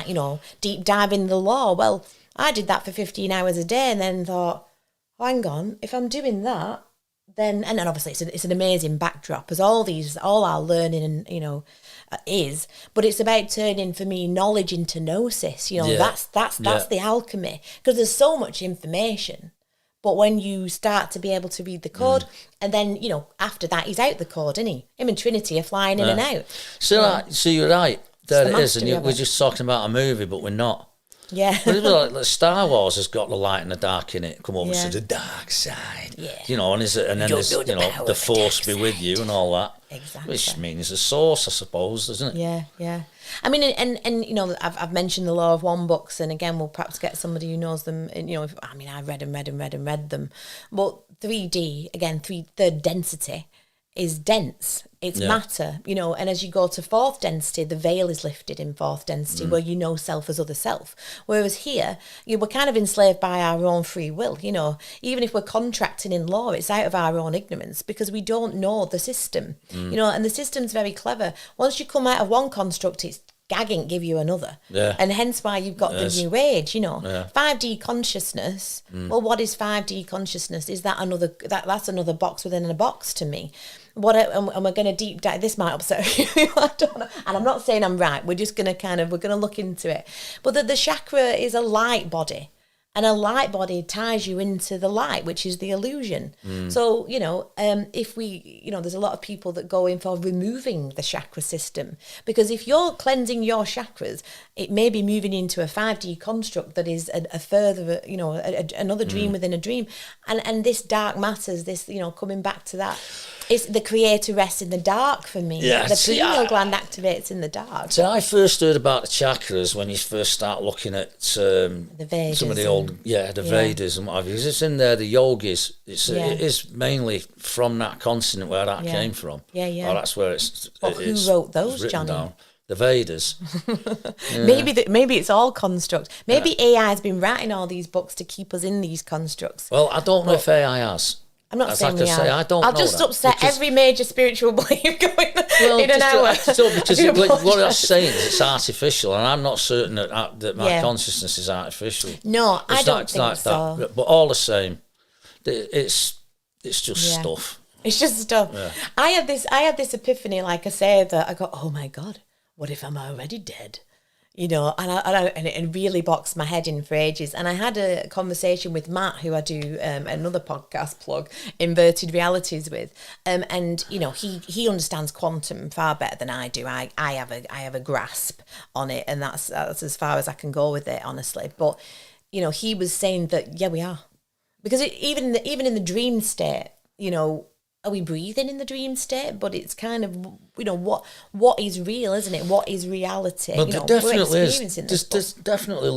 deep dive in the law, well, I did that for 15 hours a day and then thought, oh, hang on, if I'm doing that, then obviously it's an amazing backdrop, as all our learning and, is, but it's about turning, for me, knowledge into gnosis. That's the alchemy, because there's so much information. But when you start to be able to read the code, and then, after that, he's out the code, isn't he? Him and Trinity are flying in and out. So you're right. There it is. And we're just talking about a movie, but we're not. Yeah. But it was like Star Wars has got the light and the dark in it. Come over to the dark side. Yeah. And then there's, the Force be with you and all that. Exactly. Which means a source, I suppose, doesn't it? Yeah. I mean, and you know, I've mentioned the Law of One books, and again, we'll perhaps get somebody who knows them. And, you know, I've read them. But 3D, again, third density is dense. It's matter, you know, and as you go to fourth density, the veil is lifted in fourth density where you know self as other self. Whereas here, we're kind of enslaved by our own free will, you know. Even if we're contracting in law, it's out of our own ignorance because we don't know the system, you know, and the system's very clever. Once you come out of one construct, it's gagging give you another. And hence why you've got the new age, you know. 5D consciousness. Well, what is 5D consciousness? Is that that's another box within a box to me? And we're going to deep dive. This might upset you. I don't know. And I'm not saying I'm right. We're just going to we're going to look into it. But the chakra is a light body. And a light body ties you into the light, which is the illusion. So, you know, if we, you know, there's a lot of people that go in for removing the chakra system. Because if you're cleansing your chakras, it may be moving into a 5D construct that is a further, you know, another dream within a dream. And this dark matters, this, you know, coming back to that. It's the creator rests in the dark for me. Yeah, the pineal gland activates in the dark. So I first heard about the chakras when you first start looking at the Vedas, some of the old, Vedas and what have you. It's in there, the yogis. It is mainly from that continent where that came from. Oh, that's where it's. Well, who wrote those, Jonny? Down. The Vedas. Maybe it's all construct. Maybe AI has been writing all these books to keep us in these constructs. Well, I don't know if AI has. I'm not saying we are. I don't know. I'll just upset every major spiritual belief going in an hour. Because what that's saying is it's artificial, and I'm not certain that my consciousness is artificial. No, I don't think so. But all the same, it's just stuff. It's just stuff. Yeah. I had this epiphany, like I say, that I go, oh my God, what if I'm already dead? You know, and it really boxed my head in for ages. And I had a conversation with Matt, who I do another podcast plug, Inverted Realities with. And you know, he understands quantum far better than I do. I have a grasp on it, and that's as far as I can go with it, honestly. But you know, he was saying that we are, because even in the dream state, you know. Are we breathing in the dream state? But it's kind of, you know, what is real, isn't it? What is reality? But there definitely is. There's definitely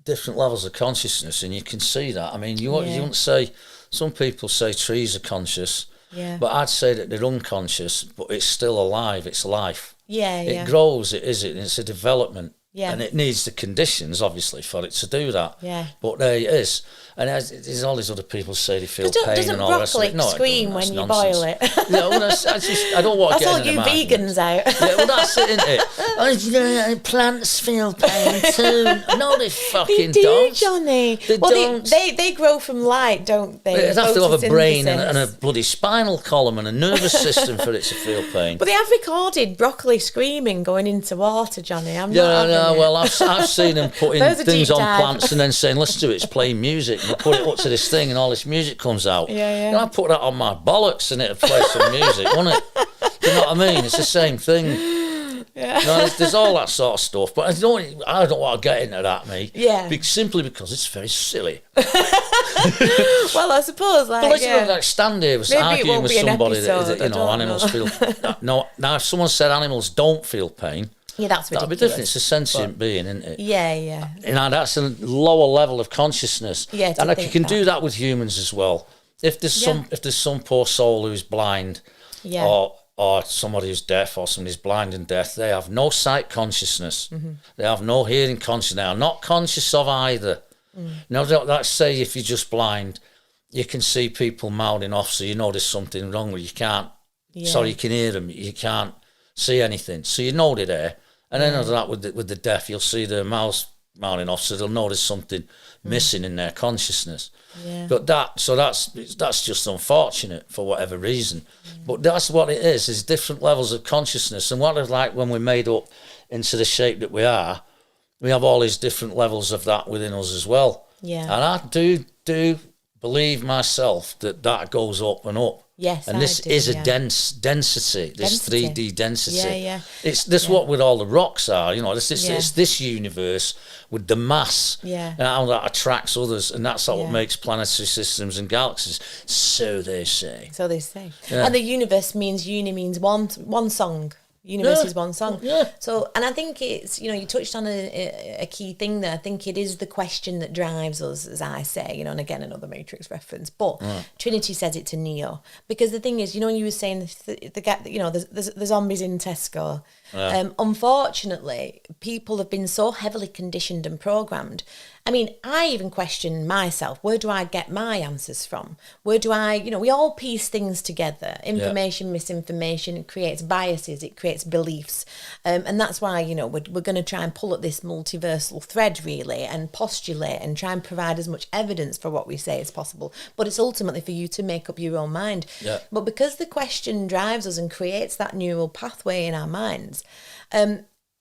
different levels of consciousness, and you can see that. I mean, you wouldn't say, some people say trees are conscious, but I'd say that they're unconscious, but it's still alive. It's life. It grows. It's a development. And it needs the conditions, obviously, for it to do that. But there it is. And there's all these other people say they feel pain and all the rest of it. Doesn't broccoli scream when you boil it? No, I don't want to get into all you vegans out. Well, that's it, isn't it? Plants feel pain too. No, they fucking don't. Jonny. They don't. They grow from light, don't they? They have to have a brain and a bloody spinal column and a nervous system for it to feel pain. But they have recorded broccoli screaming going into water, Jonny. Well, I've seen them putting things on plants and then saying, let's do it, it's playing music. And I put it up to this thing and all this music comes out. And I put that on my bollocks and it'll play some music, won't it? Do you know what I mean? It's the same thing. No, there's all that sort of stuff. But I don't want to get into that, mate. Simply because it's very silly. Well, I suppose, but let's stand here arguing with somebody that you know, animals feel... No, now if someone said animals don't feel pain... Yeah, that's ridiculous. That'd be different. It's a sentient being, isn't it? Yeah. You know, that's a lower level of consciousness. Yeah, and you can do that with humans as well. If there's some poor soul who's blind, or somebody who's deaf, or somebody who's blind and deaf, they have no sight consciousness. They have no hearing consciousness. They are not conscious of either. Now, let's say if you're just blind, you can see people mouthing off, so you know there's something wrong with you. Can't. Sorry, you can hear them. You can't see anything, so you know they're there. And then after that, with the deaf, you'll see their mouths mouthing off, so they'll notice something missing in their consciousness. But that's just unfortunate for whatever reason. But that's what it is different levels of consciousness. And what it's like when we're made up into the shape that we are, we have all these different levels of that within us as well. And I do believe myself that goes up and up. Yes, and this is a density, this 3D density. Yeah, yeah. It's this what with all the rocks are, it's this universe with the mass and how that attracts others, and that's what makes planetary systems and galaxies. So they say. Yeah. And the universe means one song. Universe is one song. Yeah. So, and I think it's, you touched on a key thing there. I think it is the question that drives us, as I say, and again, another Matrix reference, but Trinity says it to Neo. Because the thing is, you were saying the zombies in Tesco. Yeah. Unfortunately, people have been so heavily conditioned and programmed. I mean, I even question myself. Where do I get my answers from? Where do I, we all piece things together. Information, misinformation, it creates biases, it creates beliefs. And that's why, we're going to try and pull at this multiversal thread, really, and postulate and try and provide as much evidence for what we say as possible. But it's ultimately for you to make up your own mind. Yeah. But because the question drives us and creates that neural pathway in our minds,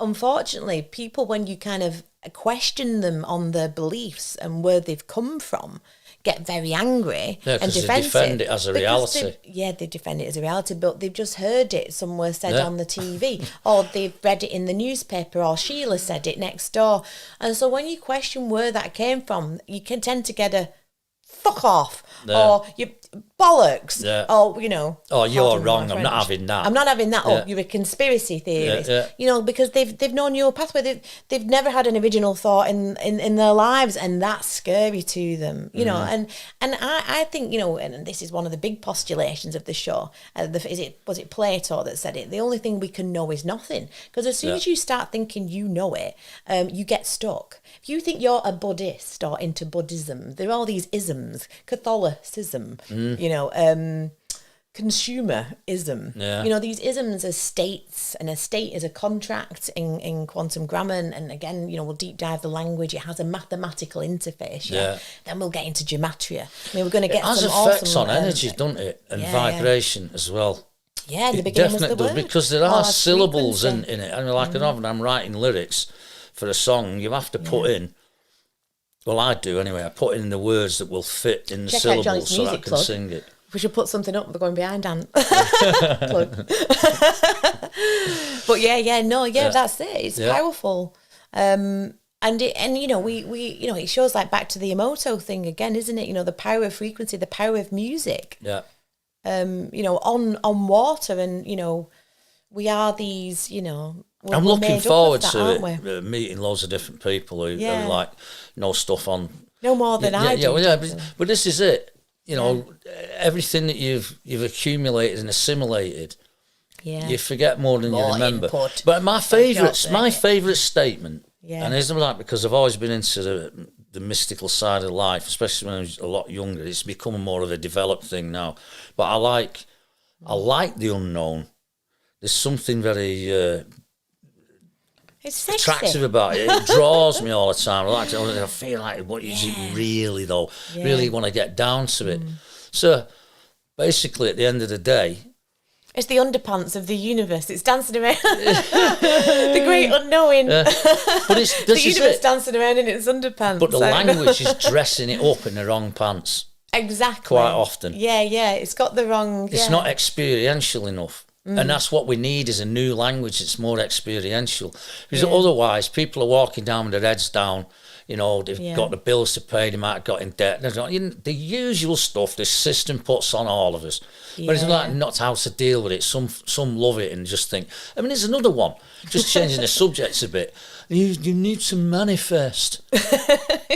unfortunately, people, when you kind of question them on their beliefs and where they've come from, get very angry and defensive. They defend it as a reality. They defend it as a reality, but they've just heard it somewhere said on the TV, or they've read it in the newspaper, or Sheila said it next door. And so when you question where that came from, you can tend to get a fuck off, or you bollocks, or oh, you're wrong, I'm not having that, or you're a conspiracy theorist, because they've known your pathway, they've never had an original thought in their lives, and that's scary to them, and I think, and this is one of the big postulations of the show, was it Plato that said it, the only thing we can know is nothing, because as soon as you start thinking you know it, you get stuck. If you think you're a Buddhist or into Buddhism, there are all these isms, Catholicism, consumerism. These isms are states, and a state is a contract in quantum grammar. And again, we'll deep dive the language. It has a mathematical interface. Then we'll get into gematria. I mean, we're going to get it has some effects awesome, on energy, doesn't it? And vibration as well. Yeah, in the it beginning definitely was the does, word. because there are syllables in it. I mean, like when I'm writing lyrics for a song, you have to put in. Well, I do anyway. I put in the words that will fit in the syllables so that I can sing it. We should put something up. We're going behind Dan. But that's it. It's powerful, and it shows like back to the Emoto thing again, isn't it? The power of frequency, the power of music. Yeah. On water, and we are these. I'm looking forward to meeting loads of different people who like know stuff on no more than I do. But this is it. Everything that you've accumulated and assimilated, you forget more than you remember. Input. But my favourite statement, and it's like, because I've always been into the mystical side of life, especially when I was a lot younger. It's become more of a developed thing now. But I like the unknown. There's something very it's attractive about it. It draws me all the time. I feel like, what is it really, though? Yeah. Really want to get down to it. So, basically, at the end of the day, it's the underpants of the universe. It's dancing around. The great unknowing. But it's the universe dancing around in its underpants. But the language is dressing it up in the wrong pants. Exactly. Quite often. Yeah. It's got the wrong... It's not experiential enough. And that's what we need, is a new language that's more experiential. Because otherwise, people are walking down with their heads down. They've got the bills to pay, they might have got in debt. The usual stuff this system puts on all of us. But it's not how to deal with it. Some love it and just think. I mean, there's another one, just changing the subjects a bit. You need to manifest.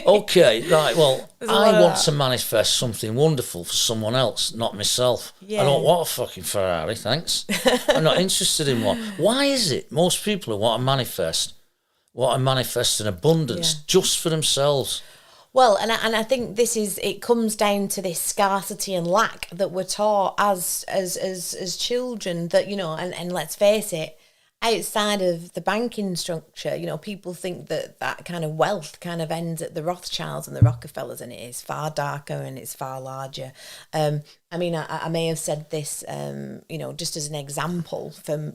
Okay, right, well, I want to manifest something wonderful for someone else, not myself. I don't want a fucking Ferrari, thanks. I'm not interested in one. Why is it most people who want to manifest an abundance just for themselves? Well, and I think it comes down to this scarcity and lack that we're taught as children, that, and let's face it, outside of the banking structure, people think that kind of wealth kind of ends at the Rothschilds and the Rockefellers, and it is far darker and it's far larger. I mean, I may have said this, just as an example from,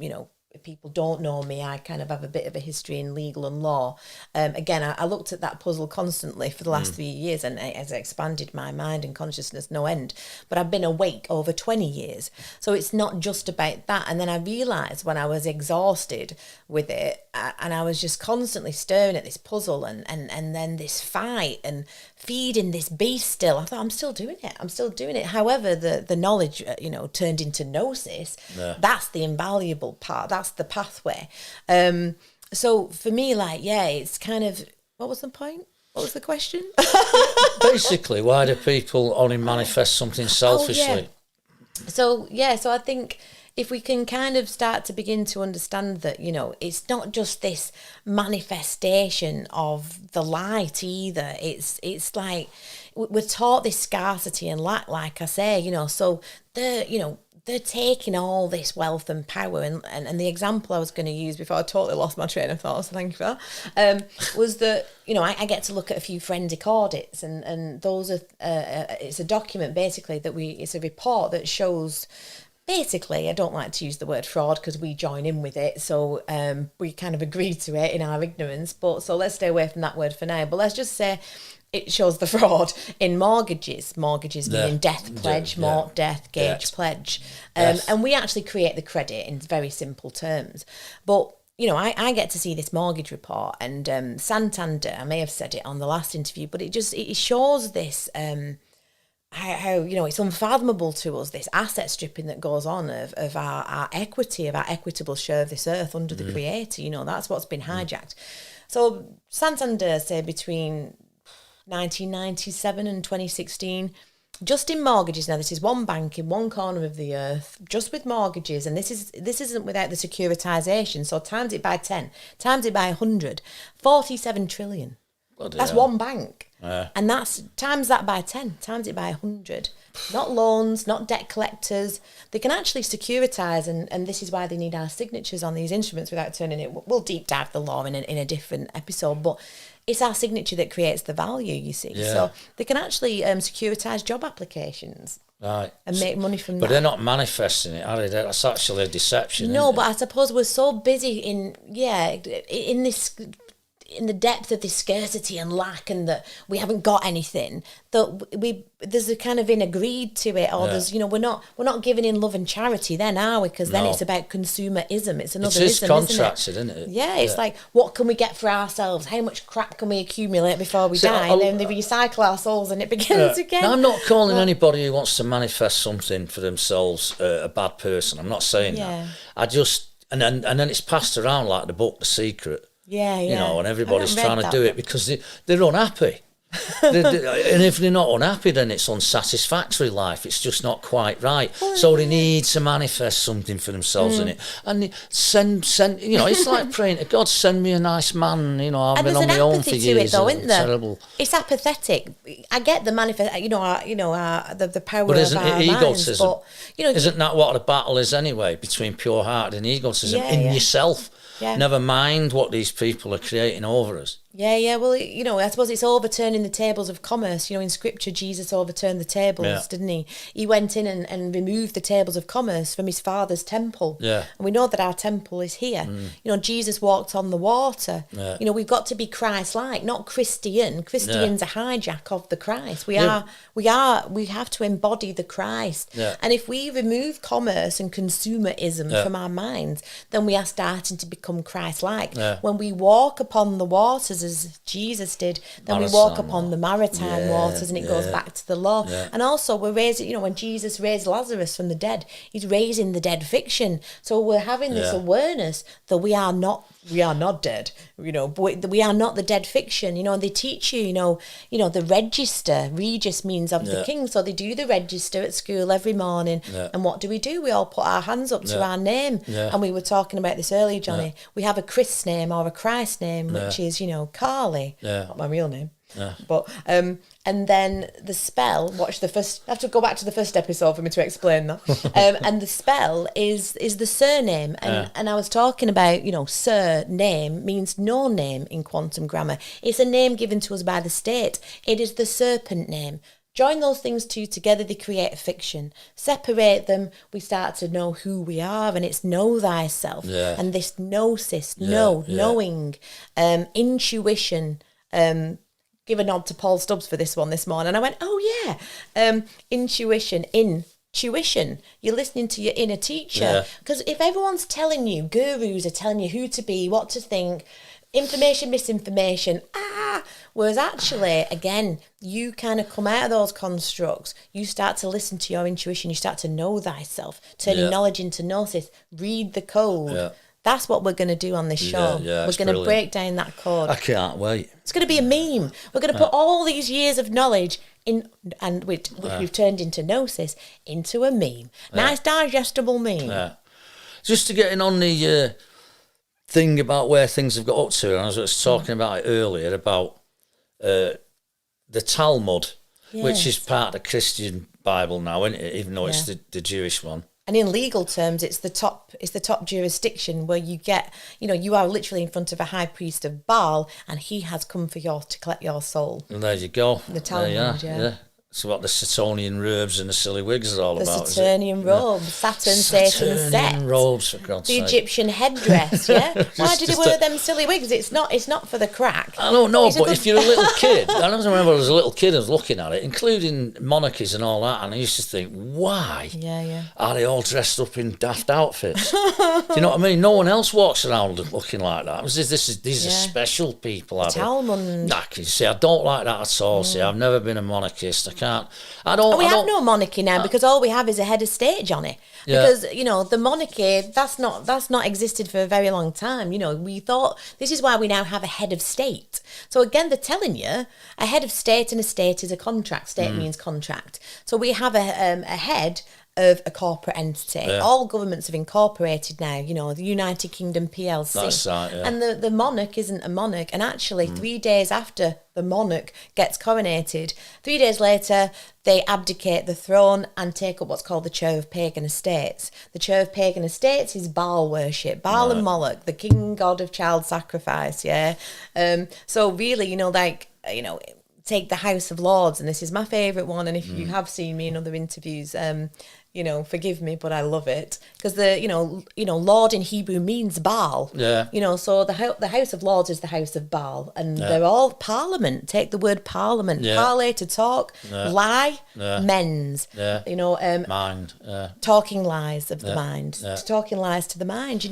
people don't know me, I kind of have a bit of a history in legal and law. Again, I looked at that puzzle constantly for the last 3 years, and it has expanded my mind and consciousness no end. But I've been awake over 20 years. So it's not just about that. And then I realised when I was exhausted with it, and I was just constantly staring at this puzzle and then this fight and feeding this beast still. I thought, I'm still doing it. However, the knowledge, turned into gnosis. Yeah. That's the invaluable part. That's the pathway. So for me, it's kind of, what was the point? What was the question? Basically, why do people only manifest something selfishly? So I think if we can kind of start to begin to understand that, it's not just this manifestation of the light either. It's like we're taught this scarcity and lack, like I say, so they're taking all this wealth and power, and the example I was going to use before I totally lost my train of thought, so thank you for that, was that, I get to look at a few forensic audits, and those are, it's a document basically it's a report that shows, basically, I don't like to use the word fraud because we join in with it, so we kind of agree to it in our ignorance, but so let's stay away from that word for now, but let's just say it shows the fraud in mortgages meaning death pledge, mort, death, gage, pledge. And we actually create the credit in very simple terms. But, I get to see this mortgage report, and Santander, I may have said it on the last interview, but it shows this, how it's unfathomable to us, this asset stripping that goes on of our equity, of our equitable share of this earth under the Creator. That's what's been hijacked. So Santander, say between 1997 and 2016, just in mortgages. Now, this is one bank in one corner of the earth, just with mortgages, and this isn't without the securitization. So times it by 10, times it by 100, 47 trillion. That's one bank. And that's times that by 10, times it by 100. Not loans, not debt collectors. They can actually securitize, and this is why they need our signatures on these instruments without turning it. We'll deep dive the law in a different episode, but it's our signature that creates the value, you see. Yeah. So they can actually securitize job applications. Right. And make money from that. But they're not manifesting it, are they? That's actually a deception. No, but I suppose we're so busy in the depth of this scarcity and lack, and that we haven't got anything, that there's a kind of in agreed to it, or there's we're not giving in love and charity then, are we? Because then it's about consumerism. It's another ism, contracted, isn't it? Yeah, it's like, what can we get for ourselves? How much crap can we accumulate before we die? And then they recycle our souls and it begins again. Now, I'm not calling anybody who wants to manifest something for themselves a bad person. I'm not saying that. I just and then it's passed around like the book The Secret. Yeah. And everybody's trying to do it because they're unhappy. And if they're not unhappy, then it's unsatisfactory life. It's just not quite right. So they need to manifest something for themselves in it. And send it's like praying to God, send me a nice man. I've been on my own for years. To it, though, isn't there? Terrible. It's apathetic. I get the manifest. The power but isn't of our it minds. But isn't that what the battle is anyway, between pure heart and egotism in yourself? Yeah. Never mind what these people are creating over us. Yeah. Well, I suppose it's overturning the tables of commerce. In Scripture, Jesus overturned the tables, didn't he? He went in and removed the tables of commerce from his Father's temple. Yeah. And we know that our temple is here. Jesus walked on the water. Yeah. We've got to be Christ-like, not Christian. Christian's a hijack of the Christ. We have to embody the Christ. Yeah. And if we remove commerce and consumerism from our minds, then we are starting to become Christ-like. Yeah. When we walk upon the waters, as Jesus did, then we walk upon the maritime waters, and it goes back to the law. Yeah. And also we're raising, when Jesus raised Lazarus from the dead, he's raising the dead fiction. So we're having this awareness that we are not dead, but we are not the dead fiction, and they teach you, the register, regis means of the king. So they do the register at school every morning. Yeah. And what do? We all put our hands up to our name. Yeah. And we were talking about this earlier, Jonny. Yeah. We have a Chris name or a Christ name, which is, Carly. Yeah. Not my real name. Yeah. But and then the spell, I have to go back to the first episode for me to explain that. And the spell is the surname. And I was talking about, surname means no name in quantum grammar. It's a name given to us by the state. It is the serpent name. Join those things two together, they create a fiction. Separate them, we start to know who we are, and it's know thyself. Yeah. And this gnosis, knowing, intuition. Give a nod to Paul Stubbs for this one this morning. And I went, oh yeah, intuition, tuition. You're listening to your inner teacher. Because if everyone's telling you, gurus are telling you who to be, what to think, information, misinformation, whereas actually, again, you kind of come out of those constructs, you start to listen to your intuition, you start to know thyself, turning knowledge into gnosis, read the code. Yeah. That's what we're going to do on this show. We're going to break down that code. I can't wait. It's going to be a meme. We're going to put all these years of knowledge in, and which we've turned into gnosis, into a meme. Nice digestible meme. Yeah. Just to get in on the thing about where things have got up to, and I was talking about it earlier about the Talmud, which is part of the Christian Bible now, isn't it? Even though it's the Jewish one. And in legal terms, it's the top jurisdiction where you get, you are literally in front of a high priest of Baal, and he has come for to collect your soul. And there you go. The Talmud, yeah. So what the Saturnian robes and the silly wigs are all about. The Saturnian robes, Saturn, Satan, Set. Saturnian robes, for God's sake. The Egyptian headdress, yeah? Why did he wear them silly wigs? It's not for the crack. I don't know, but if you're a little kid, I remember as a little kid I was looking at it, including monarchies and all that, and I used to think, why are they all dressed up in daft outfits? Do you know what I mean? No one else walks around looking like that. These are special people. Talmud. I can say I don't like that at all. See, I've never been a monarchist. We have no monarchy now because all we have is a head of state, Jonny. Because the monarchy that's not existed for a very long time. We thought this is why we now have a head of state. So again, they're telling you a head of state, and a state is a contract. State means contract. So we have a head of a corporate entity. All governments have incorporated now, the United Kingdom PLC. That's right, And the monarch isn't a monarch. And actually, 3 days after the monarch gets coronated, 3 days later, they abdicate the throne and take up what's called the chair of pagan estates. The chair of pagan estates is Baal worship, Baal and Moloch, the king god of child sacrifice, So really, take the House of Lords, and this is my favourite one, and if you have seen me in other interviews, forgive me, but I love it, because Lord in Hebrew means Baal. So the House of Lords is the House of Baal, and they're all parliament. Take the word parliament. Parley, to talk. Lie, mens. Mind. Talking lies of the mind. Talking lies to the mind.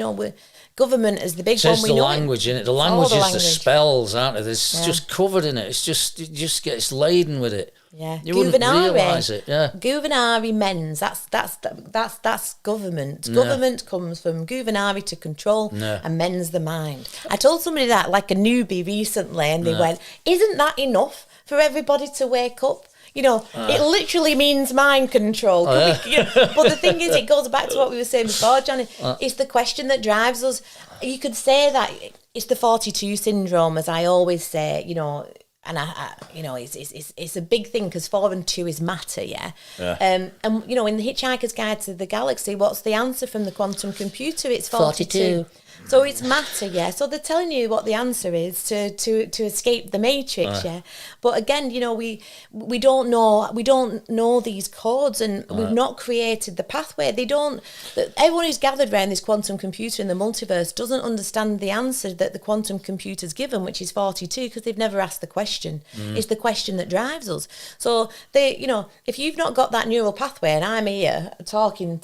Government is the big one. It's the language in it. The language is the spells, aren't it? It's just covered in it. It's laden with it. You wouldn't realise it. Guvernare mens. That's government. Government comes from guvernare, to control, and mens the mind. I told somebody that, like a newbie recently, and they went, "Isn't that enough for everybody to wake up?" It literally means mind control. But the thing is, it goes back to what we were saying before, Jonny. It's the question that drives us. You could say that it's the 42 syndrome, as I always say, and it's a big thing, because 4 and 2 is matter, and in the Hitchhiker's Guide to the Galaxy, what's the answer from the quantum computer? It's 42. So it's matter, So they're telling you what the answer is to escape the matrix, But again, we don't know these codes, and we've not created the pathway. Everyone who's gathered around this quantum computer in the multiverse doesn't understand the answer that the quantum computer's given, which is 42, because they've never asked the question. It's the question that drives us. So if you've not got that neural pathway, and I'm here talking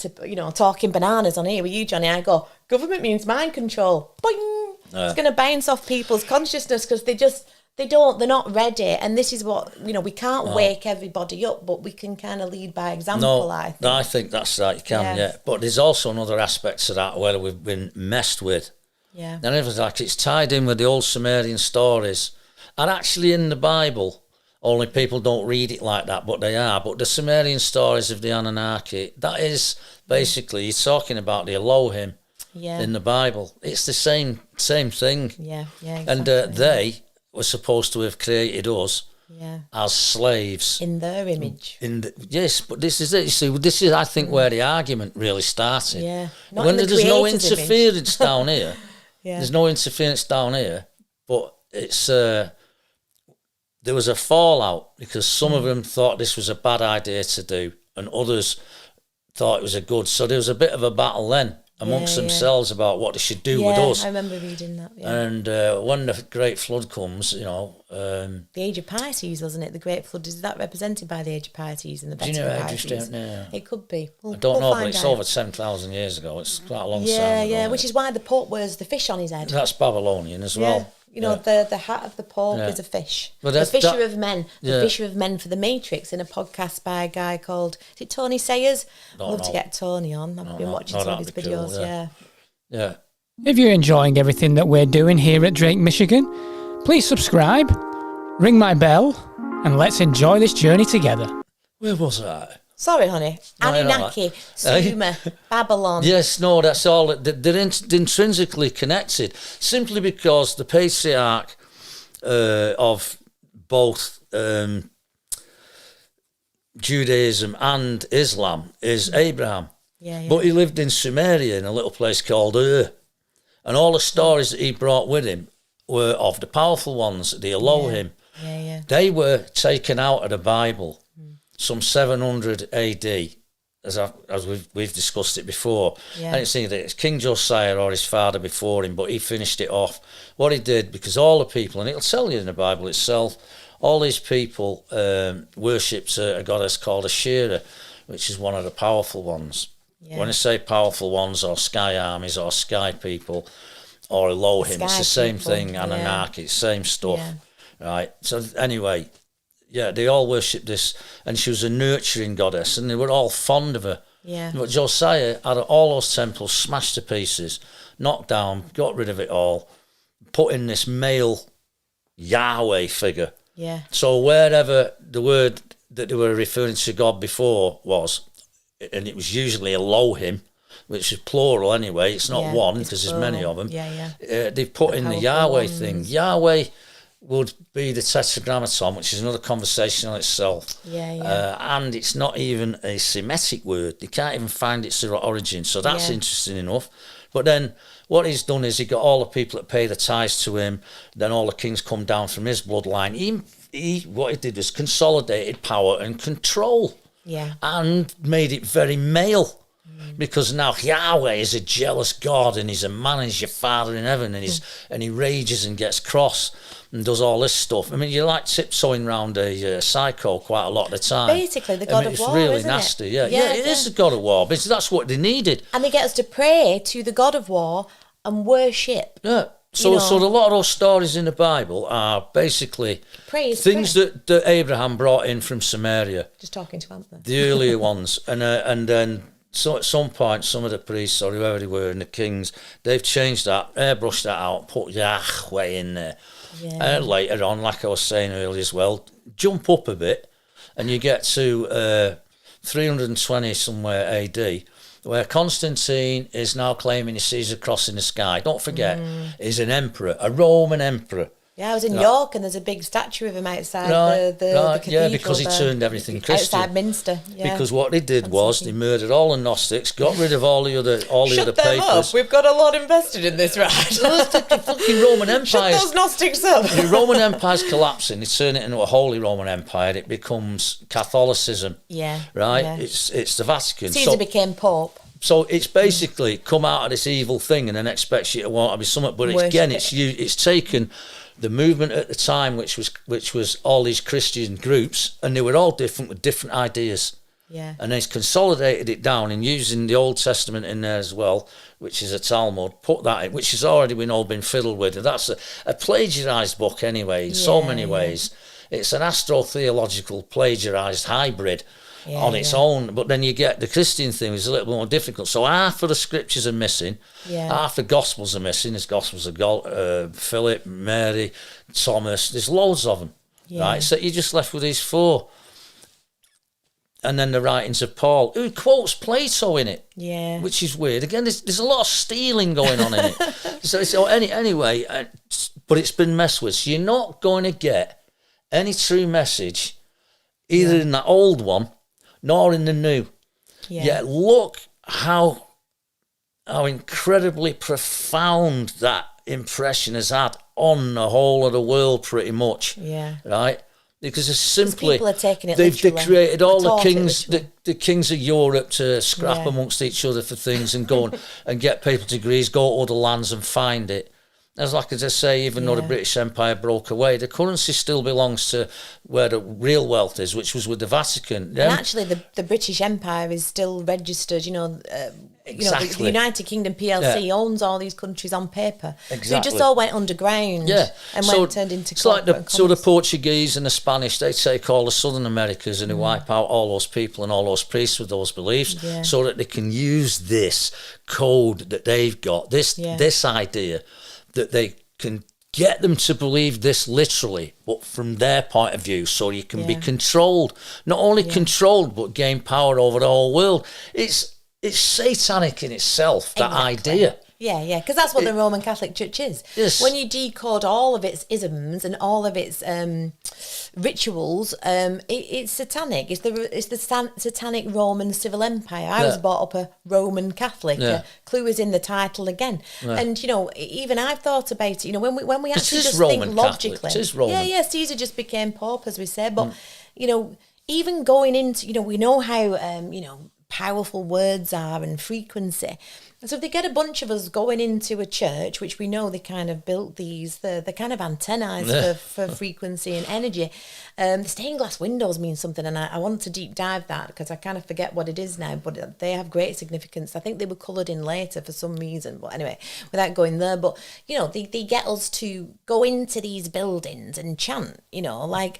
bananas on here with you, Jonny, I go, government means mind control. Boing! It's going to bounce off people's consciousness, because they're not ready. And this is what, we can't wake everybody up, but we can kind of lead by example, I think. I think that's right, you can, But there's also another aspect to that where we've been messed with. And it's tied in with the old Sumerian stories. And actually in the Bible, only people don't read it like that, but they are. But the Sumerian stories of the Anunnaki, that is basically, you're talking about the Elohim. In the Bible, it's the same thing. Exactly. And they were supposed to have created us as slaves in their image. But this is it. You see, this is, I think, where the argument really started. When there's no interference down here. There's no interference down here, but it's there was a fallout because some of them thought this was a bad idea to do and others thought it was a good. So there was a bit of a battle then amongst themselves about what they should do with us. I remember reading that. Yeah. And when the Great Flood comes, the age of Pisces, wasn't it? The Great Flood, is that represented by the age of Pisces and the better of Pisces? I just don't know. It could be. I don't know, but it's over 10,000 years ago. It's quite a long time ago. Yeah, which is why the Pope wears the fish on his head. That's Babylonian as well. The hat of the Pope is a fish. The Fisher of Men. The Fisher of Men for the Matrix, in a podcast by a guy called, is it Tony Sayers? I'd love to get Tony on. I've been watching some of his videos, cool, yeah. If you're enjoying everything that we're doing here at Drake, Michigan, please subscribe, ring my bell, and let's enjoy this journey together. Where was I? Sorry, honey. Anunnaki, Sumer, Babylon. Yes, no, that's all. They're intrinsically connected, simply because the patriarch of both Judaism and Islam is Abraham. But he lived in Sumeria in a little place called Ur. And all the stories that he brought with him were of the powerful ones, the Elohim. They were taken out of the Bible some 700 AD, as we've discussed it before. And it's either it's King Josiah or his father before him, but he finished it off. What he did, because all the people, and it'll tell you in the Bible itself, all these people worshipped a goddess called Asherah, which is one of the powerful ones. When I say powerful ones, or sky armies, or sky people, or Elohim, it's the same thing, Anunnaki, it's the same stuff, right? So anyway, they all worshipped this, and she was a nurturing goddess, and they were all fond of her. But Josiah had all those temples smashed to pieces, knocked down, got rid of it all, put in this male Yahweh figure. So wherever the word that they were referring to God before was, and it was usually Elohim, which is plural anyway, it's not one because there's many of them. They've put in the Yahweh thing. Yahweh would be the Tetragrammaton, which is another conversation on itself. And it's not even a Semitic word. They can't even find its origin, so that's interesting enough. But then what he's done is he got all the people that pay the tithes to him, then all the kings come down from his bloodline. What he did was consolidated power and control. And made it very male, because now Yahweh is a jealous God, and he's a man, he's your father in heaven, and he rages and gets cross and does all this stuff. I mean, you're like tiptoeing around a psycho quite a lot of the time. Basically, the God of war, it's really isn't nasty. It? It is the God of war, because that's what they needed. And they get us to pray to the God of war and worship. So a lot of those stories in the Bible are basically things that Abraham brought in from Samaria. Just talking to Anthony. The earlier ones. And then at some point, some of the priests or whoever they were and the kings, they've changed that, airbrushed that out, put Yahweh in there. And later on, like I was saying earlier as well, jump up a bit and you get to 320 somewhere AD, where Constantine is now claiming he sees a cross in the sky. Don't forget, he's an emperor, a Roman emperor. I was in York, and there's a big statue of him outside the cathedral. Because he turned everything Christian. Outside Minster, Because what they did was they murdered all the Gnostics, got rid of all the other papers. Up. We've got a lot invested in this, right? The fucking Roman Empire. Shut those Gnostics up. The Roman Empire's collapsing. They turn it into a Holy Roman Empire. It becomes Catholicism. Right? Yeah. It's the Vatican. Caesar became Pope. So it's basically come out of this evil thing and then expects you to want to be something. But it's taken the movement at the time, which was all these Christian groups, and they were all different with different ideas. And then it's consolidated it down and using the Old Testament in there as well, which is a Talmud, put that in, which has already been fiddled with. And that's a plagiarised book anyway, in so many ways. It's an astrotheological plagiarised hybrid on its own. But then you get the Christian thing is a little bit more difficult. So half of the scriptures are missing, half the Gospels are missing. There's Gospels of Philip, Mary, Thomas. There's loads of them, right? So you're just left with these four. And then the writings of Paul, who quotes Plato in it, which is weird. Again, there's a lot of stealing going on in it. Anyway, but it's been messed with. So you're not going to get any true message either in that old one nor in the new. Yet look how incredibly profound that impression has had on the whole of the world, pretty much. Right? Because it's simply people are taking it they created all the kings of Europe to scrap amongst each other for things and go and get people degrees, go to other lands and find it. As like as I say, even though the British Empire broke away, the currency still belongs to where the real wealth is, which was with the Vatican. And actually, the British Empire is still registered. Exactly. The United Kingdom PLC owns all these countries on paper. Exactly. So it just all went underground. Yeah. And turned into. It's like the Portuguese and the Spanish. They take all the Southern Americas and they wipe out all those people and all those priests with those beliefs, so that they can use this code that they've got. This idea that they can get them to believe this literally, but from their point of view, so you can be controlled. Not only controlled, but gain power over the whole world. It's satanic in itself, that idea. Yeah, because that's what the Roman Catholic Church is. Yes. When you decode all of its isms and all of its rituals, it's satanic. It's the satanic Roman civil empire. I was brought up a Roman Catholic. Clue is in the title again. And even I've thought about it. When we actually just Roman think logically, Catholic. It is Roman. Yeah. Caesar just became Pope, as we say. But even going into we know how powerful words are and frequency. And so if they get a bunch of us going into a church, which we know they kind of built the kind of antennae for frequency and energy, the stained glass windows mean something, and I want to deep dive that because I kind of forget what it is now, but they have great significance. I think they were coloured in later for some reason, but anyway, without going there, but they get us to go into these buildings and chant, I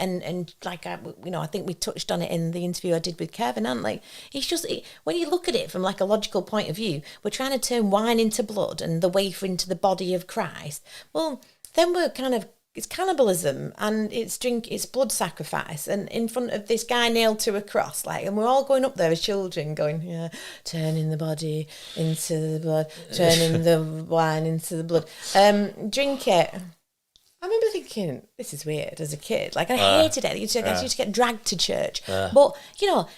think we touched on it in the interview I did with Kevin, and it's just when you look at it from like a logical point of view, we're trying to turn wine into blood and the wafer into the body of Christ. Well, then it's cannibalism and it's blood sacrifice, and in front of this guy nailed to a cross, and we're all going up there as children going, turning the body into the blood, turning the wine into the blood, drink it. I remember thinking, this is weird as a kid. I hated it. I used to get dragged to church. But,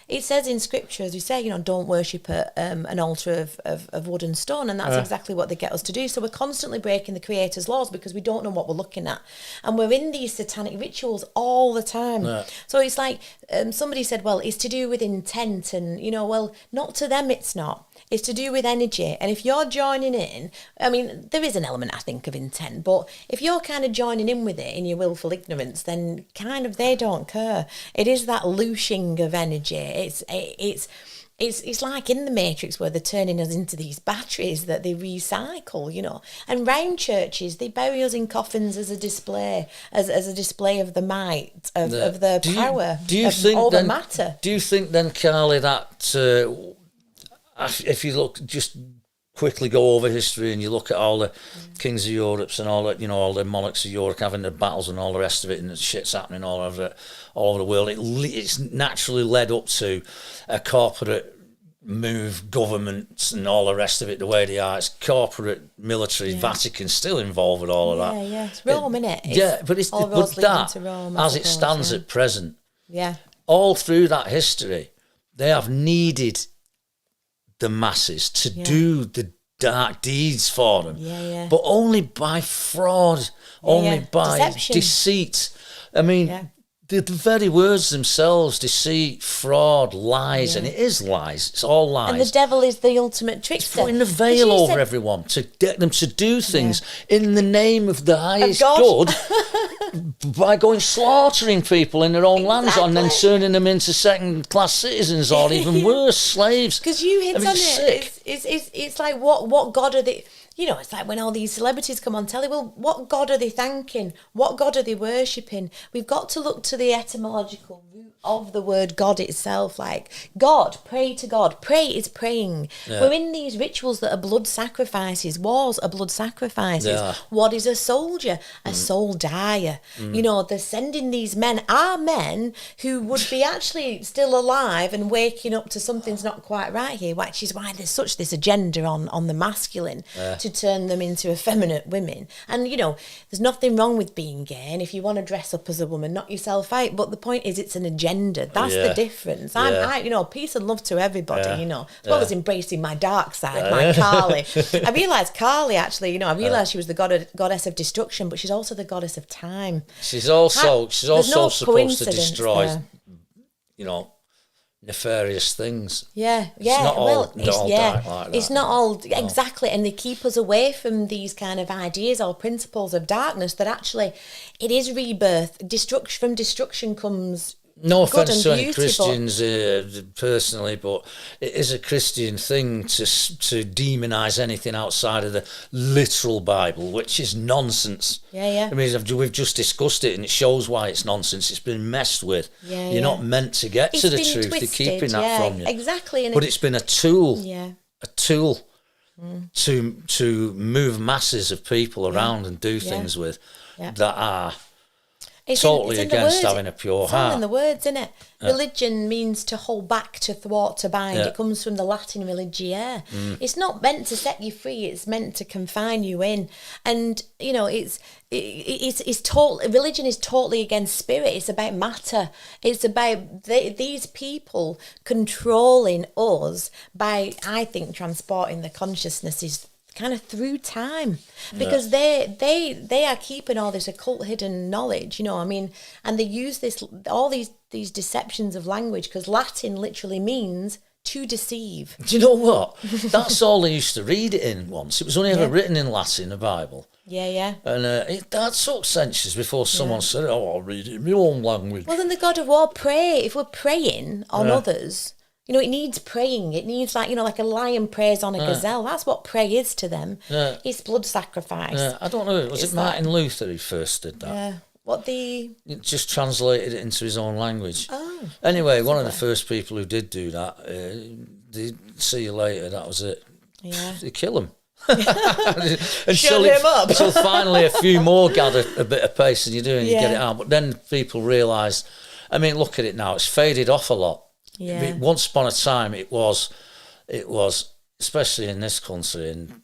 it says in scripture, as we say, don't worship an altar of wood and stone. And that's exactly what they get us to do. So we're constantly breaking the Creator's laws because we don't know what we're looking at. And we're in these satanic rituals all the time. So it's like somebody said, well, it's to do with intent. And, well, not to them it's not. It's to do with energy. And if you're joining in, I mean, there is an element, I think, of intent, but if you're kind of joining in with it in your willful ignorance, then kind of they don't care. It is that looshing of energy. It's like in the Matrix where they're turning us into these batteries that they recycle, And round churches, they bury us in coffins as a display, as a display of the might, of their power, over matter. Do you think then, Carly, that... if you look, just quickly go over history and you look at all the kings of Europe and all that, all the monarchs of Europe having their battles and all the rest of it, and the shit's happening all over the world, it's naturally led up to a corporate move, governments and all the rest of it the way they are. It's corporate, military, Vatican still involved with all of that. Yeah, it's Rome, isn't it? But that, Rome, as it stands at present, all through that history, they have needed the masses to do the dark deeds for them, but only by fraud, only by deception. Deceit. I mean, the very words themselves, deceit, fraud, lies, and it is lies. It's all lies. And the devil is the ultimate trickster. It's putting the veil over everyone to get them to do things in the name of the highest good by going slaughtering people in their own lands and then turning them into second-class citizens or even worse, slaves. Because you hit on it. It's like, what God are they... it's like when all these celebrities come on telly, well, what God are they thanking? What God are they worshipping? We've got to look to the etymological root of the word God itself. Like, God, pray to God. Pray is praying. We're in these rituals that are blood sacrifices. Wars are blood sacrifices. What is a soldier? A soul dyer. They're sending these men, our men, who would be actually still alive and waking up to something's not quite right here, which is why there's such this agenda on the masculine to to turn them into effeminate women. And, you know, there's nothing wrong with being gay. And if you want to dress up as a woman, knock yourself out. But the point is, it's an agenda. That's the difference. I, you know, peace and love to everybody, you know. As well as embracing my dark side, my Carly. I realised Carly, actually, you know, I realised she was the goddess of destruction, but she's also the goddess of time. She's also supposed to destroy, you know, nefarious things. It's not all dark like that. It's not all exactly, and they keep us away from these kind of ideas or principles of darkness that actually it is rebirth. From destruction comes. No offence to any Christians personally, but it is a Christian thing to demonise anything outside of the literal Bible, which is nonsense. I mean, we've just discussed it, and it shows why it's nonsense. It's been messed with. You're not meant to get to the truth. Twisted, they're keeping that from you. Exactly. But it's been a tool. To move masses of people around and do things with that are... It's totally against having a pure heart. It's all in the words, isn't it? Religion means to hold back, to thwart, to bind. It comes from the Latin religiare. It's not meant to set you free. It's meant to confine you in. And, you know, religion is totally against spirit. It's about matter. It's about these people controlling us by, I think, transporting the consciousnesses kind of through time, because they are keeping all this occult hidden knowledge, you know. I mean, and they use all these deceptions of language, because Latin literally means to deceive. Do you know what? That's all they used to read it in once. It was only ever written in Latin, the Bible. And that took centuries before someone said, "Oh, I'll read it in my own language." Well, then the God of War, if we're preying on others. You know, it needs praying. It needs, like, you know, like a lion preys on a gazelle. That's what prey is to them. It's blood sacrifice. I don't know. Was it Martin Luther who first did that? He just translated it into his own language. Oh. Anyway, one of the first people who did do that, they see you later, that was it. They kill him. Shut him up. Until finally a few more gather a bit of pace and you do, and you get it out. But then people realise, I mean, look at it now. It's faded off a lot. Once upon a time, it was, especially in this country, and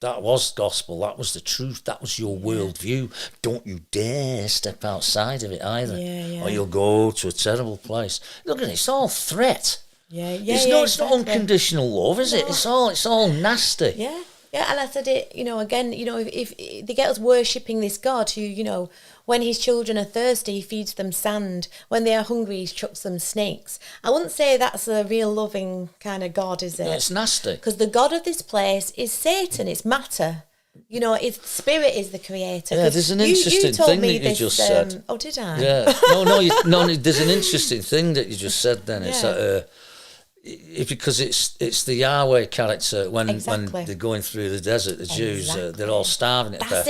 that was gospel. That was the truth. That was your worldview. Don't you dare step outside of it either, or you'll go to a terrible place. Look at it. It's all threat. It's not unconditional love, is it? It's all nasty. Yeah, and I said it, you know, again, you know, if they get us worshipping this God who, you know, when his children are thirsty, he feeds them sand. When they are hungry, he chucks them snakes. I wouldn't say that's a real loving kind of God, is it? Yeah, it's nasty. Because the God of this place is Satan, it's matter. You know, it's spirit is the creator. Yeah, there's an interesting thing that you just said. Oh, did I? Yeah. No, there's an interesting thing that you just said then. It's that... because it's the Yahweh character when they're going through the desert, the Jews, they're all starving to death.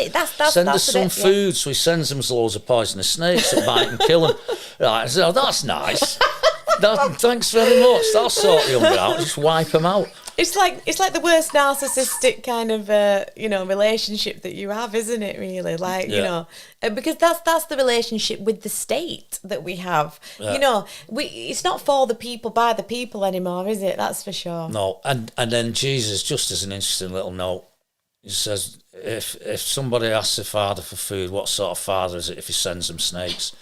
Send us some food, so he sends them loads of poisonous snakes that bite and kill them. Right, so that's nice. Thanks very much. That'll sort the hunger out. Just wipe them out. It's like the worst narcissistic kind of relationship that you have, isn't it? Really, like you know, because that's the relationship with the state that we have. You know, it's not for the people by the people anymore, is it? That's for sure. No, and then Jesus, just as an interesting little note, he says if somebody asks the Father for food, what sort of father is it if he sends them snakes?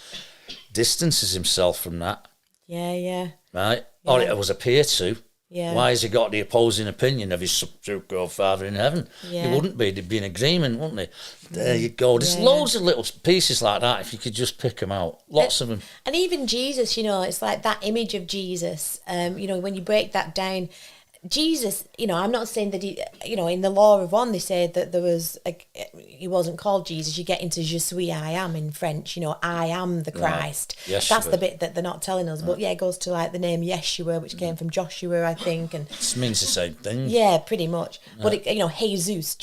Distances himself from that. Right? Yeah. Or it was appear to. Yeah. Why has he got the opposing opinion of his substitute Father in heaven? He wouldn't be. They'd be in agreement, wouldn't they? There you go. There's loads of little pieces like that if you could just pick them out. Lots of them. And even Jesus, you know, it's like that image of Jesus. You know, when you break that down, Jesus, you know, I'm not saying that he, you know, in the Law of One, they said that there was, he wasn't called Jesus. You get into Je suis, I am in French, you know, I am the Christ. Yes, that's the bit that they're not telling us. But it goes to like the name Yeshua, which came from Joshua, I think. And it means the same thing. Yeah, pretty much. But, it, you know, Jesus,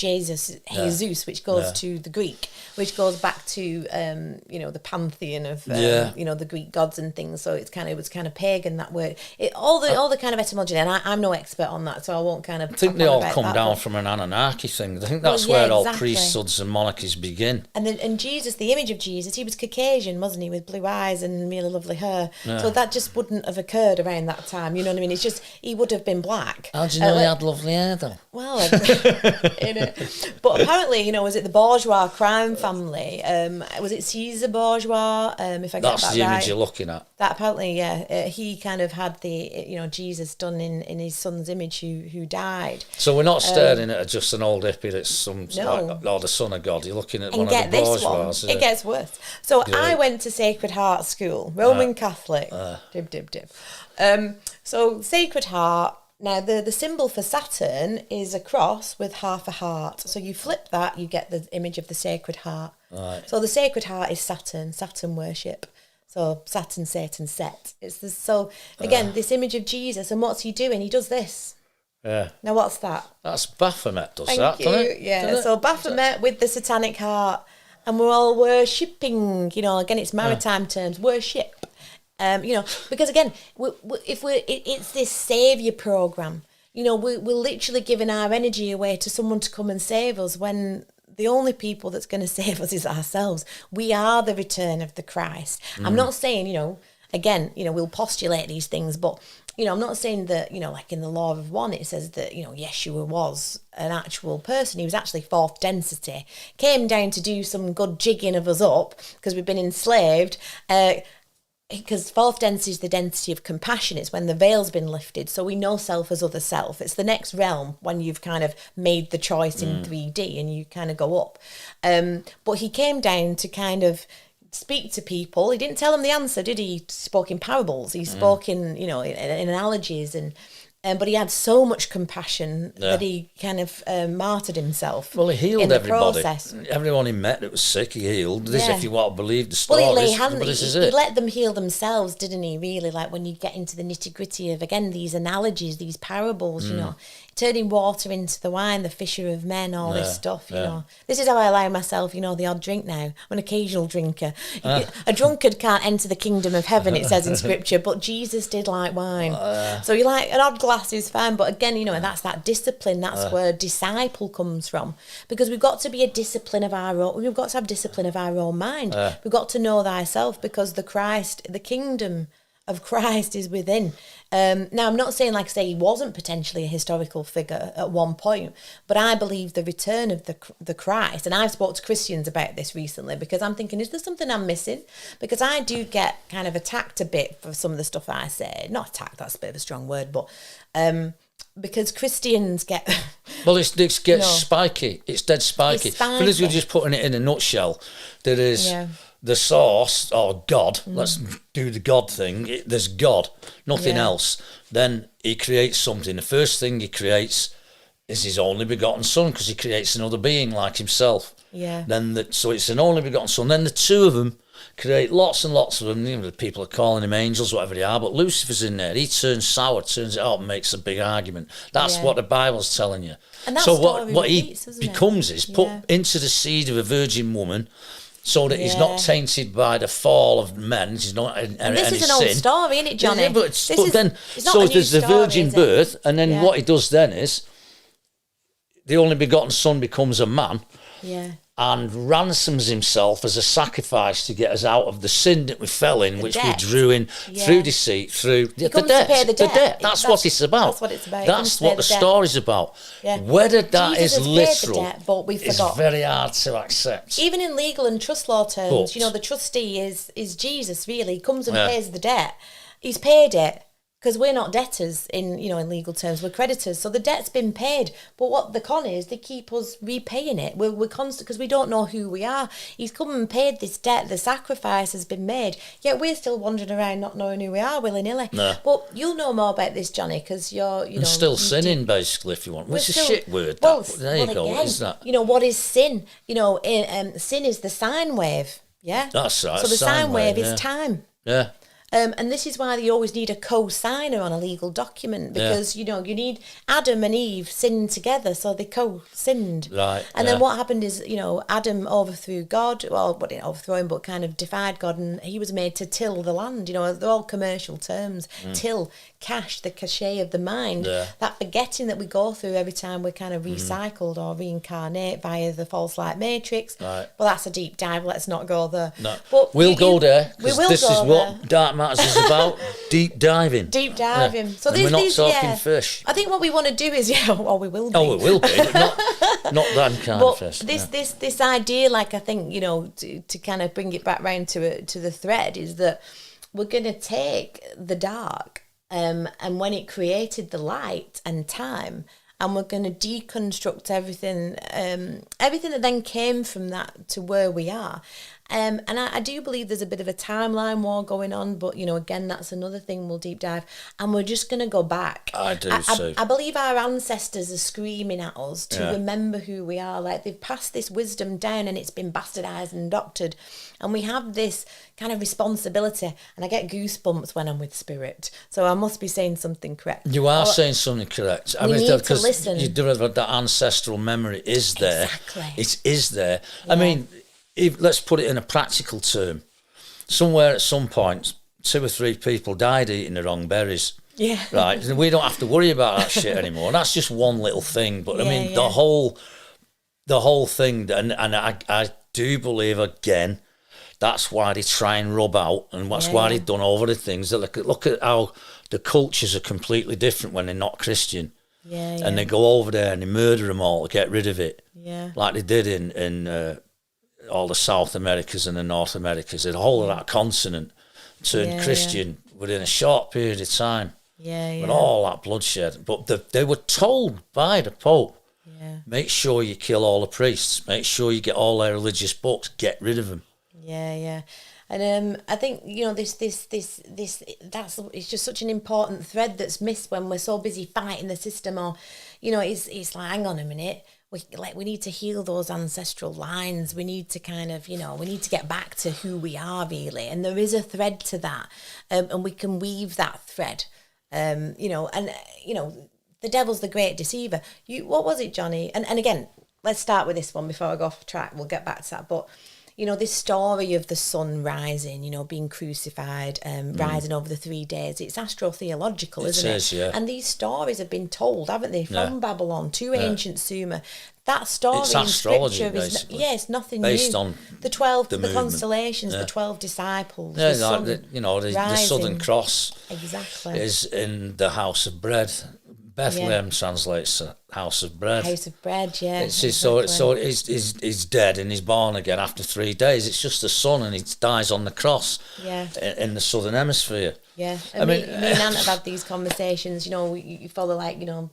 which goes to the Greek, which goes back to, you know, the pantheon of, you know, the Greek gods and things. So it was kind of pagan, that word. All the kind of etymology. And I'm no expert on that, so I won't kind of... I think they all come down from an Anunnaki thing. I think that's where all priesthoods and monarchies begin. And Jesus, the image of Jesus, he was Caucasian, wasn't he, with blue eyes and really lovely hair. Yeah. So that just wouldn't have occurred around that time, you know what I mean? It's just, he would have been black. How do you know he had lovely hair, though? Well, but apparently, you know, was it the bourgeois crime family? Was it Caesar Bourgeois, if I get that right? That's the image you're looking at. That apparently, he kind of had the, you know, Jesus done in his son's image who died. So we're not staring at just an old hippie that's or the son of God. You're looking at one of the bourgeois. It gets worse. So I went to Sacred Heart School, Roman Catholic. Dib. So Sacred Heart. Now, the symbol for Saturn is a cross with half a heart. So you flip that, you get the image of the Sacred Heart. Right. So the Sacred Heart is Saturn worship. So Saturn, Satan, Set. Again, this image of Jesus, and what's he doing? He does this. Yeah. Now, what's that? That's Baphomet does Thank that, you. doesn't it? Yeah, doesn't it? So Baphomet with the satanic heart. And we're all worshipping, you know, again, it's maritime terms, worship. You know, because again, it's this saviour program. You know, we're literally giving our energy away to someone to come and save us when the only people that's going to save us is ourselves. We are the return of the Christ. I'm not saying, you know, again, you know, we'll postulate these things, but, you know, I'm not saying that, you know, like in the Law of One, it says that, you know, Yeshua was an actual person. He was actually fourth density. Came down to do some good jigging of us up because we've been enslaved. Because fourth density is the density of compassion. It's when the veil's been lifted. So we know self as other self. It's the next realm when you've kind of made the choice in 3D and you kind of go up. But he came down to kind of speak to people. He didn't tell them the answer, did he? He spoke in parables. He spoke in, you know, in analogies and... but he had so much compassion that he kind of martyred himself. Well, he healed everybody. Process. Everyone he met that was sick, he healed. This, if you want to believe the stories. Well, he let them heal themselves, didn't he, really? Like when you get into the nitty-gritty of, again, these analogies, these parables, you know, turning water into the wine, the fisher of men, all this stuff, you know. This is how I allow myself, you know, the odd drink now. I'm an occasional drinker. A drunkard can't enter the kingdom of heaven, it says in Scripture, but Jesus did like wine. So you like an odd glass is fine, but again, you know, that's that discipline. That's where disciple comes from, because we've got to be a discipline of our own. We've got to have discipline of our own mind. We've got to know thyself, because the kingdom of Christ is within. Now, I'm not saying, like I say, he wasn't potentially a historical figure at one point, but I believe the return of the Christ, and I've spoke to Christians about this recently, because I'm thinking, is there something I'm missing? Because I do get kind of attacked a bit for some of the stuff I say. Not attacked, that's a bit of a strong word, but because Christians get... Well, it gets spiky. It's dead spiky. For us, we're just putting it in a nutshell. There is... Yeah. The source, or God, let's do the God thing. There's God, nothing else. Then he creates something. The first thing he creates is his only begotten son, because he creates another being like himself. Yeah. So it's an only begotten son. Then the two of them create lots and lots of them. You know, the people are calling him angels, whatever they are, but Lucifer's in there. He turns sour, turns it up, and makes a big argument. That's what the Bible's telling you. And that's so what he becomes is put into the seed of a virgin woman, so that he's not tainted by the fall of men. He's not any sin. And this is an old story, isn't it, Jonny? Yeah, so there's the virgin birth, and then what he does then is the only begotten son becomes a man. Yeah. And ransoms himself as a sacrifice to get us out of the sin that we fell in, which we drew in through deceit, through the debt. That's what it's about. That's what it's about. That's what the story's about. Yeah. Whether that Jesus is literal debt, but we forgot. Is very hard to accept. Even in legal and trust law terms, you know, the trustee is Jesus, really. He comes and pays the debt. He's paid it. Because we're not debtors in legal terms, we're creditors. So the debt's been paid. But what the con is, they keep us repaying it. We're constant, because we don't know who we are. He's come and paid this debt. The sacrifice has been made. Yet we're still wandering around not knowing who we are, willy-nilly. No. But you'll know more about this, Jonny, because you're, still sinning, basically, if you want. It's a shit word. There you go. What is that? You know, what is sin? You know, sin is the sine wave. Yeah? That's right. So the sine wave is time. Yeah. And this is why you always need a co-signer on a legal document, because, you need Adam and Eve sinned together, so they co-sinned. Right. And then what happened is, Adam overthrew God, well, didn't overthrow him, but kind of defied God, and he was made to till the land. They're all commercial terms. Till, cash, the cachet of the mind. Yeah. That forgetting that we go through every time we're kind of recycled or reincarnate via the false light matrix. Right. Well, that's a deep dive. Let's not go there. No. But we'll go there. We will this go is there. what Dark Matters is about. Deep diving. Deep diving. Yeah. So we're not talking fish. I think what we want to do is, or we will be. Oh, it will be, but not that kind of fish. This idea, like, I think, to kind of bring it back round to the thread, is that we're going to take the dark, and when it created the light and time, and we're going to deconstruct everything that then came from that to where we are. And I do believe there's a bit of a timeline war going on, but, again, that's another thing we'll deep dive. And we're just going to go back. I do, too. I believe our ancestors are screaming at us to remember who we are. Like, they've passed this wisdom down and it's been bastardised and doctored. And we have this kind of responsibility. And I get goosebumps when I'm with spirit. So I must be saying something correct. You are saying something correct. We need to listen. That ancestral memory is there. Exactly. It is there. Yeah. I mean, let's put it in a practical term. Somewhere at some point, 2 or 3 people died eating the wrong berries. Yeah. Right. And we don't have to worry about that shit anymore. That's just one little thing. But the whole thing, and I do believe, again, that's why they try and rub out, and that's why they've done over the things. That look at how the cultures are completely different when they're not Christian. Yeah. And they go over there and they murder them all to get rid of it. Yeah. Like they did in all the South Americas and the North Americas. The whole of that continent turned Christian within a short period of time. Yeah. With all that bloodshed. But they were told by the Pope, make sure you kill all the priests. Make sure you get all their religious books. Get rid of them. Yeah. And I think, this it's just such an important thread that's missed when we're so busy fighting the system, or, it's like, hang on a minute. We need to heal those ancestral lines. We need to kind of, we need to get back to who we are, really. And there is a thread to that. And we can weave that thread, the devil's the great deceiver. What was it, Jonny? And again, let's start with this one before I go off track. We'll get back to that. But, this story of the sun rising, being crucified, rising over the 3 days, it's astrotheological, isn't it? It is, yeah. And these stories have been told, haven't they, from Babylon to ancient Sumer. That story it's in astrology, scripture basically. it's nothing based new. on the 12, the constellations, the 12 disciples, yeah, the sun the Southern Cross exactly is in the house of bread. Bethlehem translates house of bread. House of bread, yeah. So he's dead and he's born again after 3 days. It's just the sun, and he dies on the cross. Yeah. In the southern hemisphere. Yeah, me and Anne have had these conversations. You follow Yeah,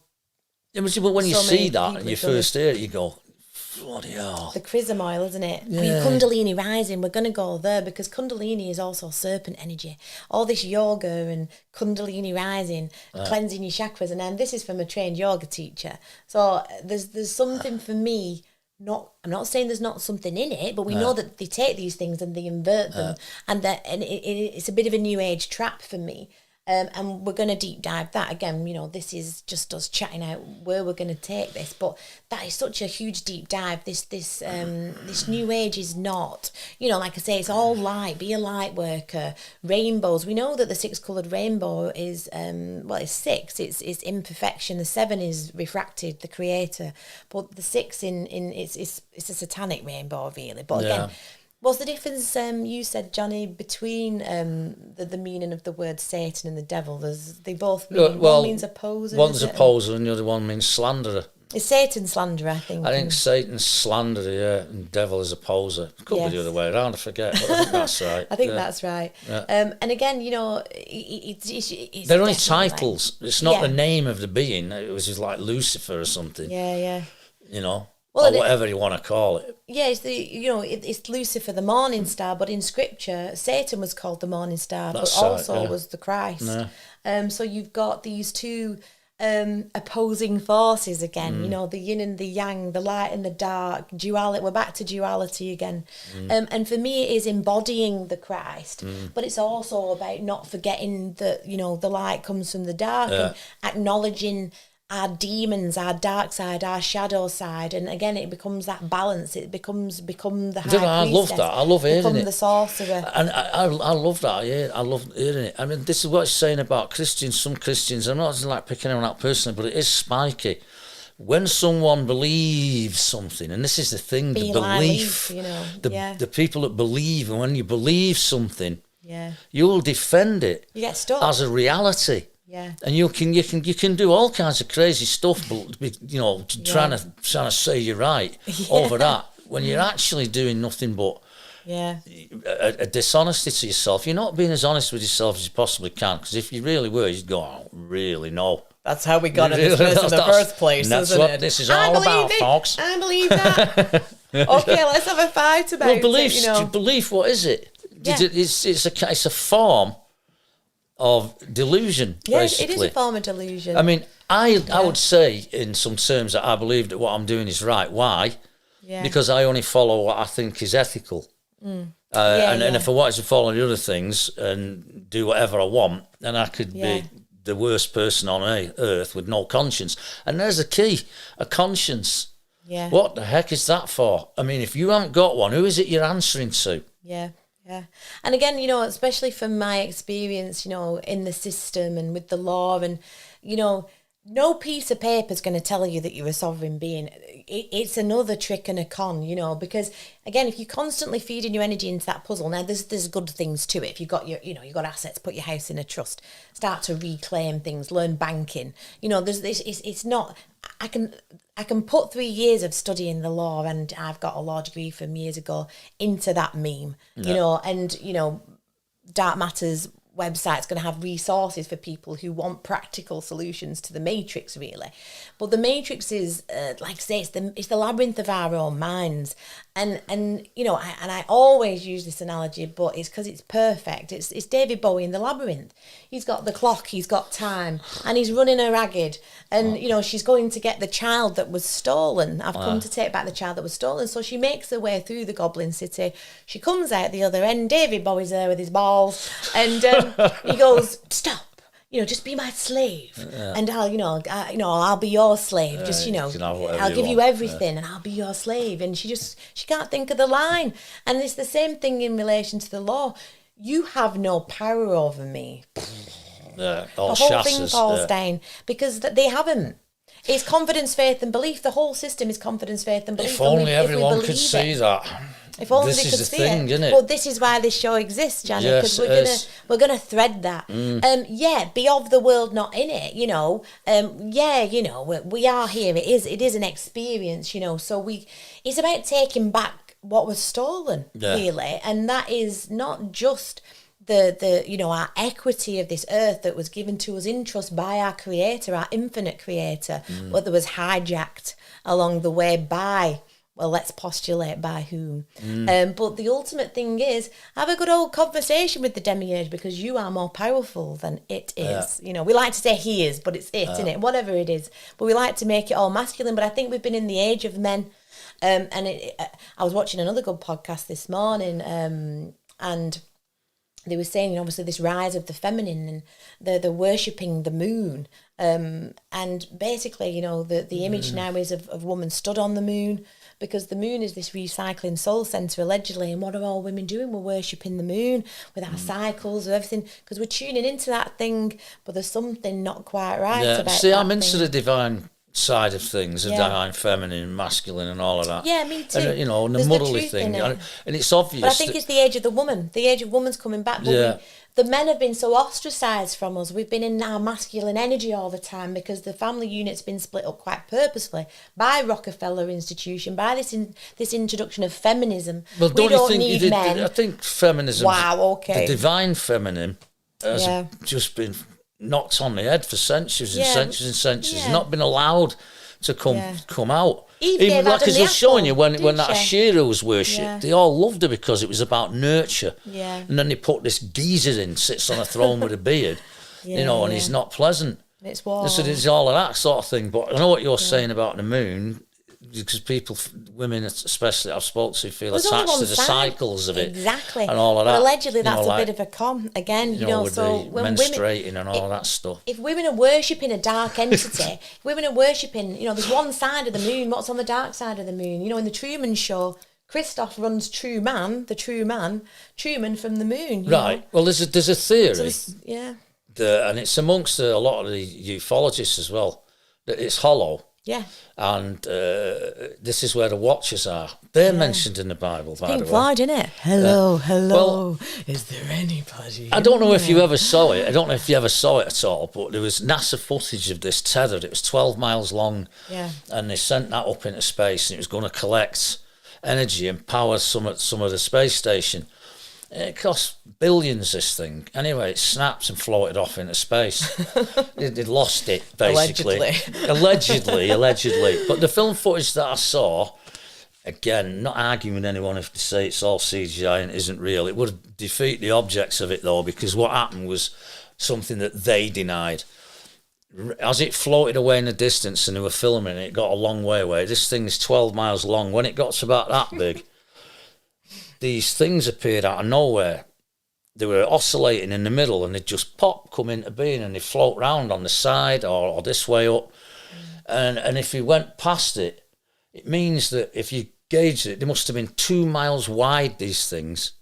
but when you so see many that people and you first hear it, you go, bloody hell. the chrism oil, isn't it? Yeah. I mean, Kundalini rising, we're going to go there, because Kundalini is also serpent energy. All this yoga and Kundalini rising, cleansing your chakras, and then this is from a trained yoga teacher. So there's something for me. I'm not saying there's not something in it, but we know that they take these things and they invert them, and it's a bit of a new age trap for me. And we're going to deep dive that again. This is just us chatting out where we're going to take this, but that is such a huge deep dive. This new age is not, like I say, it's all light. Be a light worker. Rainbows. We know that the 6-coloured rainbow is it's 6. It's imperfection. The 7 is refracted, the Creator, but the 6 it's a satanic rainbow, really. But again. What's the difference, you said, Jonny, between the meaning of the word Satan and the devil? They both mean, one means opposer. One's opposer and the other one means slanderer. It's Satan slanderer, I think. I think Satan's slanderer, yeah, and devil is opposer. Could be the other way around, I forget, but I think that's right. I think that's right. Yeah. And again, it's they're only titles. It's not the name of the being. It was just like Lucifer or something. Yeah. Or whatever you want to call it. Yeah, it's Lucifer, the morning star, but in scripture, Satan was called the morning star, but also was the Christ. Yeah. So you've got these two opposing forces again, you know, the yin and the yang, the light and the dark, duality. We're back to duality again. And for me, it is embodying the Christ, but it's also about not forgetting that, you know, the light comes from the dark, and acknowledging our demons, our dark side, our shadow side, and again it becomes that balance. It become the high priestess. I love that. I love hearing become it. The sorcerer. And I love that. Yeah, I love hearing it. I mean, this is what it's saying about Christians. Some Christians, I'm not like picking on that personally, but it is spiky. When someone believes something, and this is the thing, the belief, you know, the people that believe, and when you believe something, you'll defend it. You get stuck as a reality. Yeah, and you can do all kinds of crazy stuff, but you know, trying to say you're right over that when you're actually doing nothing but a dishonesty to yourself. You're not being as honest with yourself as you possibly can, because if you really were, you'd go, oh, really? No. That's how we got in this mess in the first place, that's isn't what it? This is all about, folks. I believe that. Okay, let's have a fight about it. Belief, you know. Belief, what is it? Yeah. It's a form of delusion, basically. It is a form of delusion. I mean, I would say in some terms that I believe that what I'm doing is right. Why? Yeah. Because I only follow what I think is ethical. And if I wanted to follow the other things and do whatever I want, then I could be the worst person on earth with no conscience. And there's a key, a conscience. Yeah. What the heck is that for? I mean, if you haven't got one, who is it you're answering to? Yeah. Yeah. And again, you know, especially from my experience, you know, in the system and with the law, and, you know, no piece of paper is going to tell you that you're a sovereign being. It's another trick and a con, you know, because again, if you're constantly feeding your energy into that puzzle, now there's good things to it. If you've got you've got assets, put your house in a trust, start to reclaim things, learn banking. You know, there's this. It's not. I can put 3 years of studying the law, and I've got a law degree from years ago, into that meme, you know, and, you know, Dark Matter's website's going to have resources for people who want practical solutions to the matrix, really. But the matrix is, like I say, it's the labyrinth of our own minds. And you know, I always use this analogy, but it's because it's perfect. It's David Bowie in the labyrinth. He's got the clock, he's got time, and he's running her ragged. And, you know, she's going to get the child that was stolen. I've come to take back the child that was stolen. So she makes her way through the Goblin City. She comes out the other end. David Bowie's there with his balls. And he goes, stop. You know, just be my slave, and I'll be your slave. Just, you know, I'll give you everything, and I'll be your slave. And she can't think of the line. And it's the same thing in relation to the law. You have no power over me. The whole thing falls down because they haven't. It's confidence, faith, and belief. The whole system is confidence, faith, and belief. If only everyone could see that. If only this they is could the see thing, it. isn't it? Well, this is why this show exists, Jonny, because we're gonna thread that. Be of the world, not in it. You know, you know, we are here. It is an experience. You know, so it's about taking back what was stolen, really, and that is not just the you know, our equity of this earth that was given to us in trust by our Creator, our infinite Creator, but that was hijacked along the way by. Well, let's postulate by whom. But the ultimate thing is, have a good old conversation with the demiurge, because you are more powerful than it is. You know, we like to say he is, but it's it, isn't it? Whatever it is. But we like to make it all masculine. But I think we've been in the age of men. I was watching another good podcast this morning, and they were saying, you know, obviously this rise of the feminine, and they're worshipping the moon. And basically, you know, the image now is of woman stood on the moon, because the moon is this recycling soul centre, allegedly. And what are all women doing? We're worshipping the moon with our cycles and everything, because we're tuning into that thing, but there's something not quite right about See, that I'm into thing. the divine side of things, the divine feminine, masculine, and all of that. Yeah, me too. And, you know, and the There's motherly truth thing. in it. And it's obvious. But I think it's the age of the woman. The age of woman's coming back. But the men have been so ostracised from us. We've been in our masculine energy all the time, because the family unit's been split up quite purposefully by Rockefeller Institution, by this introduction of feminism. Well, we don't need men. I think feminism, the divine feminine, has just been knocked on the head for centuries and centuries and centuries. It's not been allowed to come out. Even like as I was showing you, when that Ashera was worshipped, they all loved her because it was about nurture. Yeah. And then they put this geezer in, sits on a throne with a beard, you know, and he's not pleasant. It's warm. So there's all of that sort of thing. But I know what you're saying about the moon, because people, women especially, I've spoken to, feel attached to the cycles of it. Exactly. And all of that. But allegedly, that's a bit of a con. Again, with so the when menstruating women, and all that stuff. If women are worshipping a dark entity, if women are worshipping, there's one side of the moon, what's on the dark side of the moon? In the Truman Show, Christoph runs Truman from the moon. Right. Well, there's a theory. And it's amongst a lot of the ufologists as well, that it's hollow. Yeah. And this is where the Watchers are. They're mentioned in the Bible, by the way. Pink Floyd, isn't it? Hello. Well, is there anybody? I don't know if you ever saw it. I don't know if you ever saw it at all, but there was NASA footage of this tethered. It was 12 miles long. Yeah. And they sent that up into space, and it was going to collect energy and power some of the space station. It cost billions, this thing. Anyway, it snapped and floated off into space. They lost it, basically. Allegedly. But the film footage that I saw, again, not arguing with anyone if they say it's all CGI and it isn't real. It would defeat the objects of it, though, because what happened was something that they denied. As it floated away in the distance and they were filming it, got a long way away. This thing is 12 miles long. When it got to about that big, these things appeared out of nowhere. They were oscillating in the middle and they'd just pop, come into being, and they float round on the side or this way up. And if you went past it, it means that if you gauge it, they must have been 2 miles wide, these things.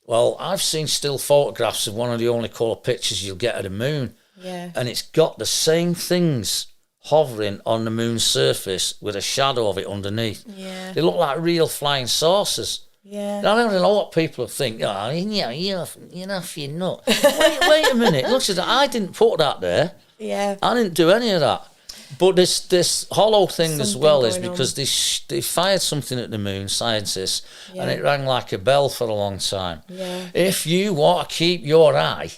Well, I've seen still photographs of one of the only colour pictures you'll get of the moon. Yeah. And it's got the same things hovering on the moon's surface with a shadow of it underneath. Yeah. They look like real flying saucers. Yeah. I don't know what people think. Oh, you're nut. Wait a minute. Look, I didn't put that there. Yeah. I didn't do any of that. But this hollow thing as well is because they fired something at the moon, scientists, and it rang like a bell for a long time. Yeah. If you want to keep your eye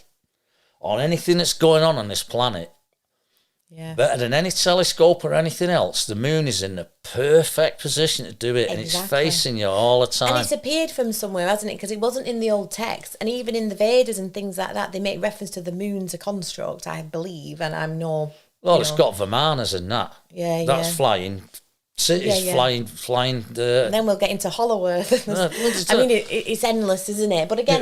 on anything that's going on this planet, better than any telescope or anything else, the moon is in the perfect position to do it, and it's facing you all the time. And it's appeared from somewhere, hasn't it? Because it wasn't in the old text, and even in the Vedas and things like that, they make reference to the moon's a construct, I believe, and I'm no... Well, it's got Vimanas and that. Yeah, That's flying. Cities flying. And then we'll get into Hollow Earth. I mean, it's endless, isn't it? But again,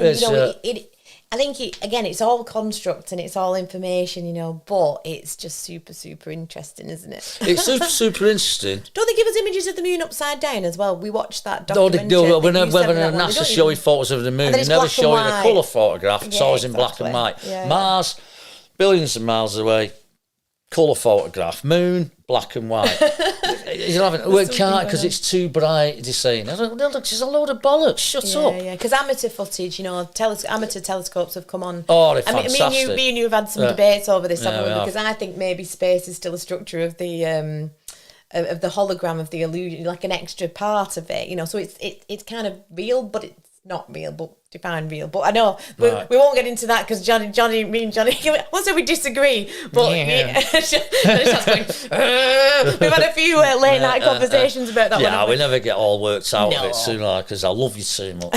I think it's all construct and it's all information, but it's just super, super interesting, isn't it? It's super, super interesting. Don't they give us images of the moon upside down as well? We watched that documentary. No, whenever NASA show you photos of the moon, they never show you the colour photograph. It's always in black and white. Yeah, Mars, billions of miles away, colour photograph. Moon, black and white. It can't because it's too bright. They're saying, look, there's a load of bollocks. Shut up. Yeah, because amateur footage, amateur telescopes have come on. Oh, they're fantastic. Me and you have had some debates over this, haven't we? Because I think maybe space is still a structure of the hologram of the illusion, like an extra part of it. So it's kind of real, but it's not real, but define real. But I know we won't get into that because me and Johnny, also we disagree. But we've had a few late night conversations about that. Yeah, we never get all worked out of it sooner because I love you too much.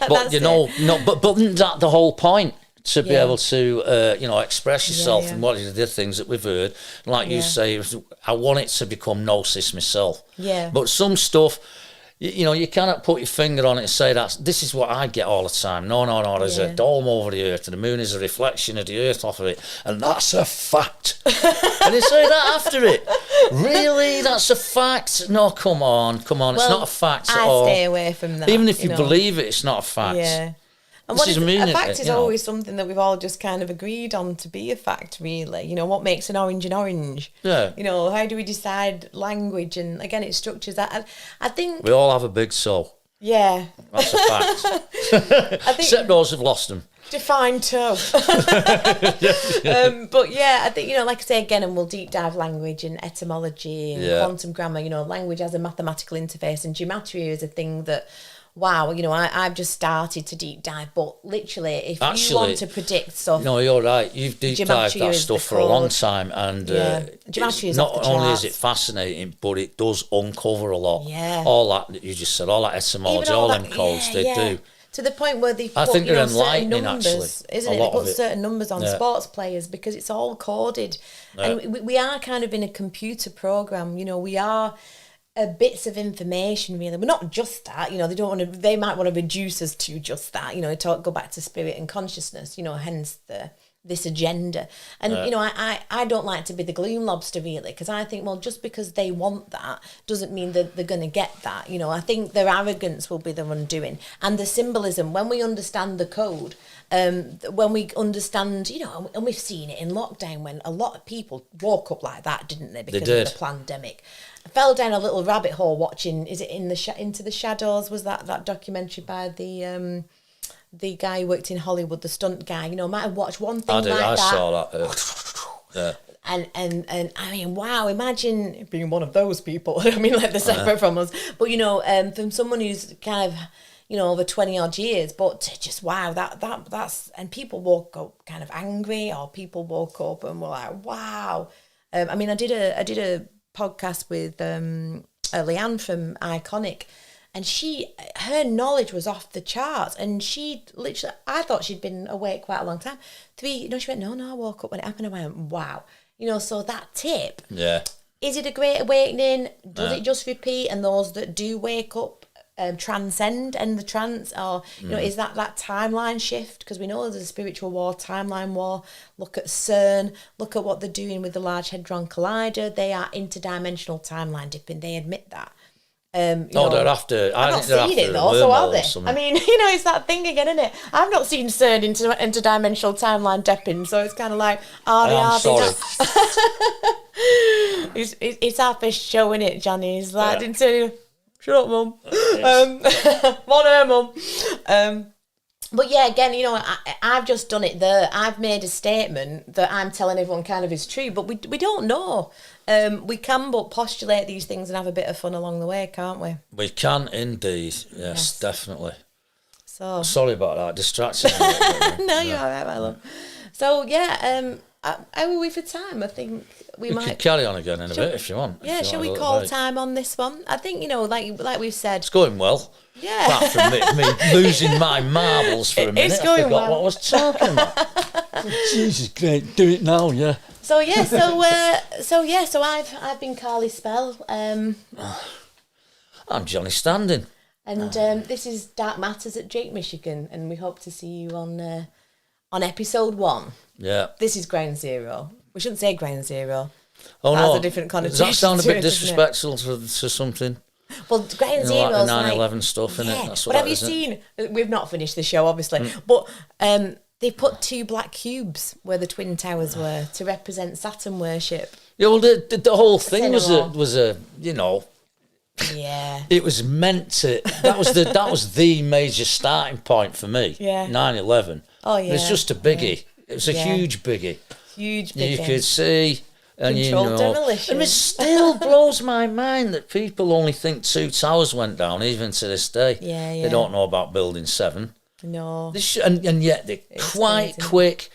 But but isn't that the whole point? To be able to, express yourself and what are the things that we've heard. Like you say, I want it to become gnosis myself. Yeah. But some stuff, you cannot put your finger on it and say this is what I get all the time. No, there's a dome over the earth and the moon is a reflection of the earth off of it. And that's a fact. And they say that after it. Really? That's a fact? No, come on. Well, it's not a fact at all. I stay away from that. Even if you believe it, it's not a fact. Yeah. And a fact is always something that we've all just kind of agreed on to be a fact, really. What makes an orange an orange? Yeah. How do we decide language? And again, it structures that. I think... We all have a big soul. Yeah. That's a fact. Except those who've lost them. Defined too. But yeah, I think, like I say again, and we'll deep dive language and etymology and quantum grammar. Language has a mathematical interface, and gematria is a thing that... Wow, I've just started to deep dive, but literally, if you want to predict stuff... No, you're right. You've deep dived that stuff for a long time, and gematria is not only is it fascinating, but it does uncover a lot. Yeah. All that you just said, all that etymology, all them codes, they do. To the point where they put, I think they're certain enlightening, numbers, actually. isn't it? They put certain numbers on sports players because it's all coded. Yeah. And we are kind of in a computer program, we are bits of information, really. We're not just that, they might want to reduce us to just that, go back to spirit and consciousness, hence this agenda. And, I don't like to be the gloom lobster, really, because I think, well, just because they want that doesn't mean that they're going to get that. I think their arrogance will be their undoing. And the symbolism, when we understand the code, when we understand, and we've seen it in lockdown when a lot of people woke up like that, didn't they? Because of the pandemic. I fell down a little rabbit hole watching, is it Into the Shadows? Was that documentary by the guy who worked in Hollywood, the stunt guy? Might have watched one thing I saw that. Yeah. And I mean, wow, imagine being one of those people. I mean, like they're separate from us. But, from someone who's kind of, over 20 odd years, but just, wow, that's, and people woke up kind of angry, or people woke up and were like, wow. I mean, I did a podcast with Leanne from Iconic, and her knowledge was off the charts, and she literally, I thought she'd been awake quite a long time. She went, no, I woke up when it happened. I went, wow. So that tip, is it a great awakening? Does it just repeat? And those that do wake up transcend and the trance, or is that timeline shift? Because we know there's a spiritual war, timeline war. Look at CERN, look at what they're doing with the Large Hadron Collider. They are interdimensional timeline dipping. They admit that. They're after. I've not seen it though, so are they? I mean, it's that thing again, isn't it? I've not seen CERN into interdimensional timeline dipping, so it's kind of like, I'm sorry. It's our first show, isn't it, Jonny? He's like, didn't tell you. Shut up, Mum. One her, Mum. But yeah, again, I've just done it there. I've made a statement that I'm telling everyone kind of is true, but we don't know. We can but postulate these things and have a bit of fun along the way, can't we? We can indeed. Yes, definitely. So sorry about that distraction. No, you're all right, my love. So yeah, how are we for time? I think we might could carry on again in a bit if you want. Yeah, shall we call time on this one? I think like we've said, it's going well. Yeah. Apart from me losing my marbles for a minute, it's going I forgot what I was talking about. Jesus, great, do it now, yeah. So yeah, so I've been Carly Spell. I'm Jonny Standing. And this is Dark Matters at Drake, Michigan, and we hope to see you on episode 1. Yeah. This is Ground Zero. We shouldn't say Ground Zero. Oh, that no. has a different connotation. Does that sound a bit disrespectful to something? Well, Ground Zero is like the 9/11 stuff, innit? That's what but have you seen? We've not finished the show, obviously, but they put 2 black cubes where the Twin Towers were to represent Saturn worship. Yeah, well, the whole thing was a Yeah. It was meant to. That was the major starting point for me. Yeah. 9/11. Oh yeah. It's just a biggie. Yeah. It was a huge biggie. Huge biggie. You could see. And Controlled demolition. And it still blows my mind that people only think 2 towers went down, even to this day. Yeah. They don't know about Building 7. No. And yet they're quite quick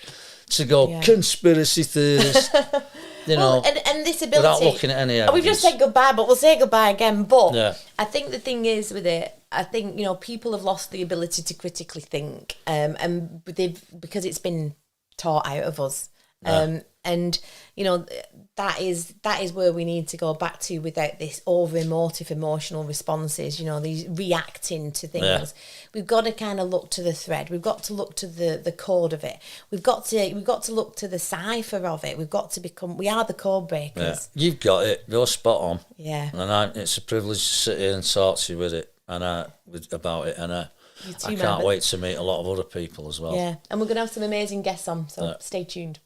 to go conspiracy theories. And this ability. Without looking at any evidence. We've just said goodbye, but we'll say goodbye again. But I think the thing is with it, I think, people have lost the ability to critically think, and because it's been taught out of us. And that is where we need to go back to without this over-emotive emotional responses, these reacting to things. We've got to kind of look to the thread. We've got to look to the code of it. We've got to look to the cipher of it. We've got to we are the code breakers. Yeah. You've got it. You're spot on. Yeah. And it's a privilege to sit here and talk to you with it and about it. And I can't wait to meet a lot of other people as well. Yeah. And we're going to have some amazing guests on, so stay tuned.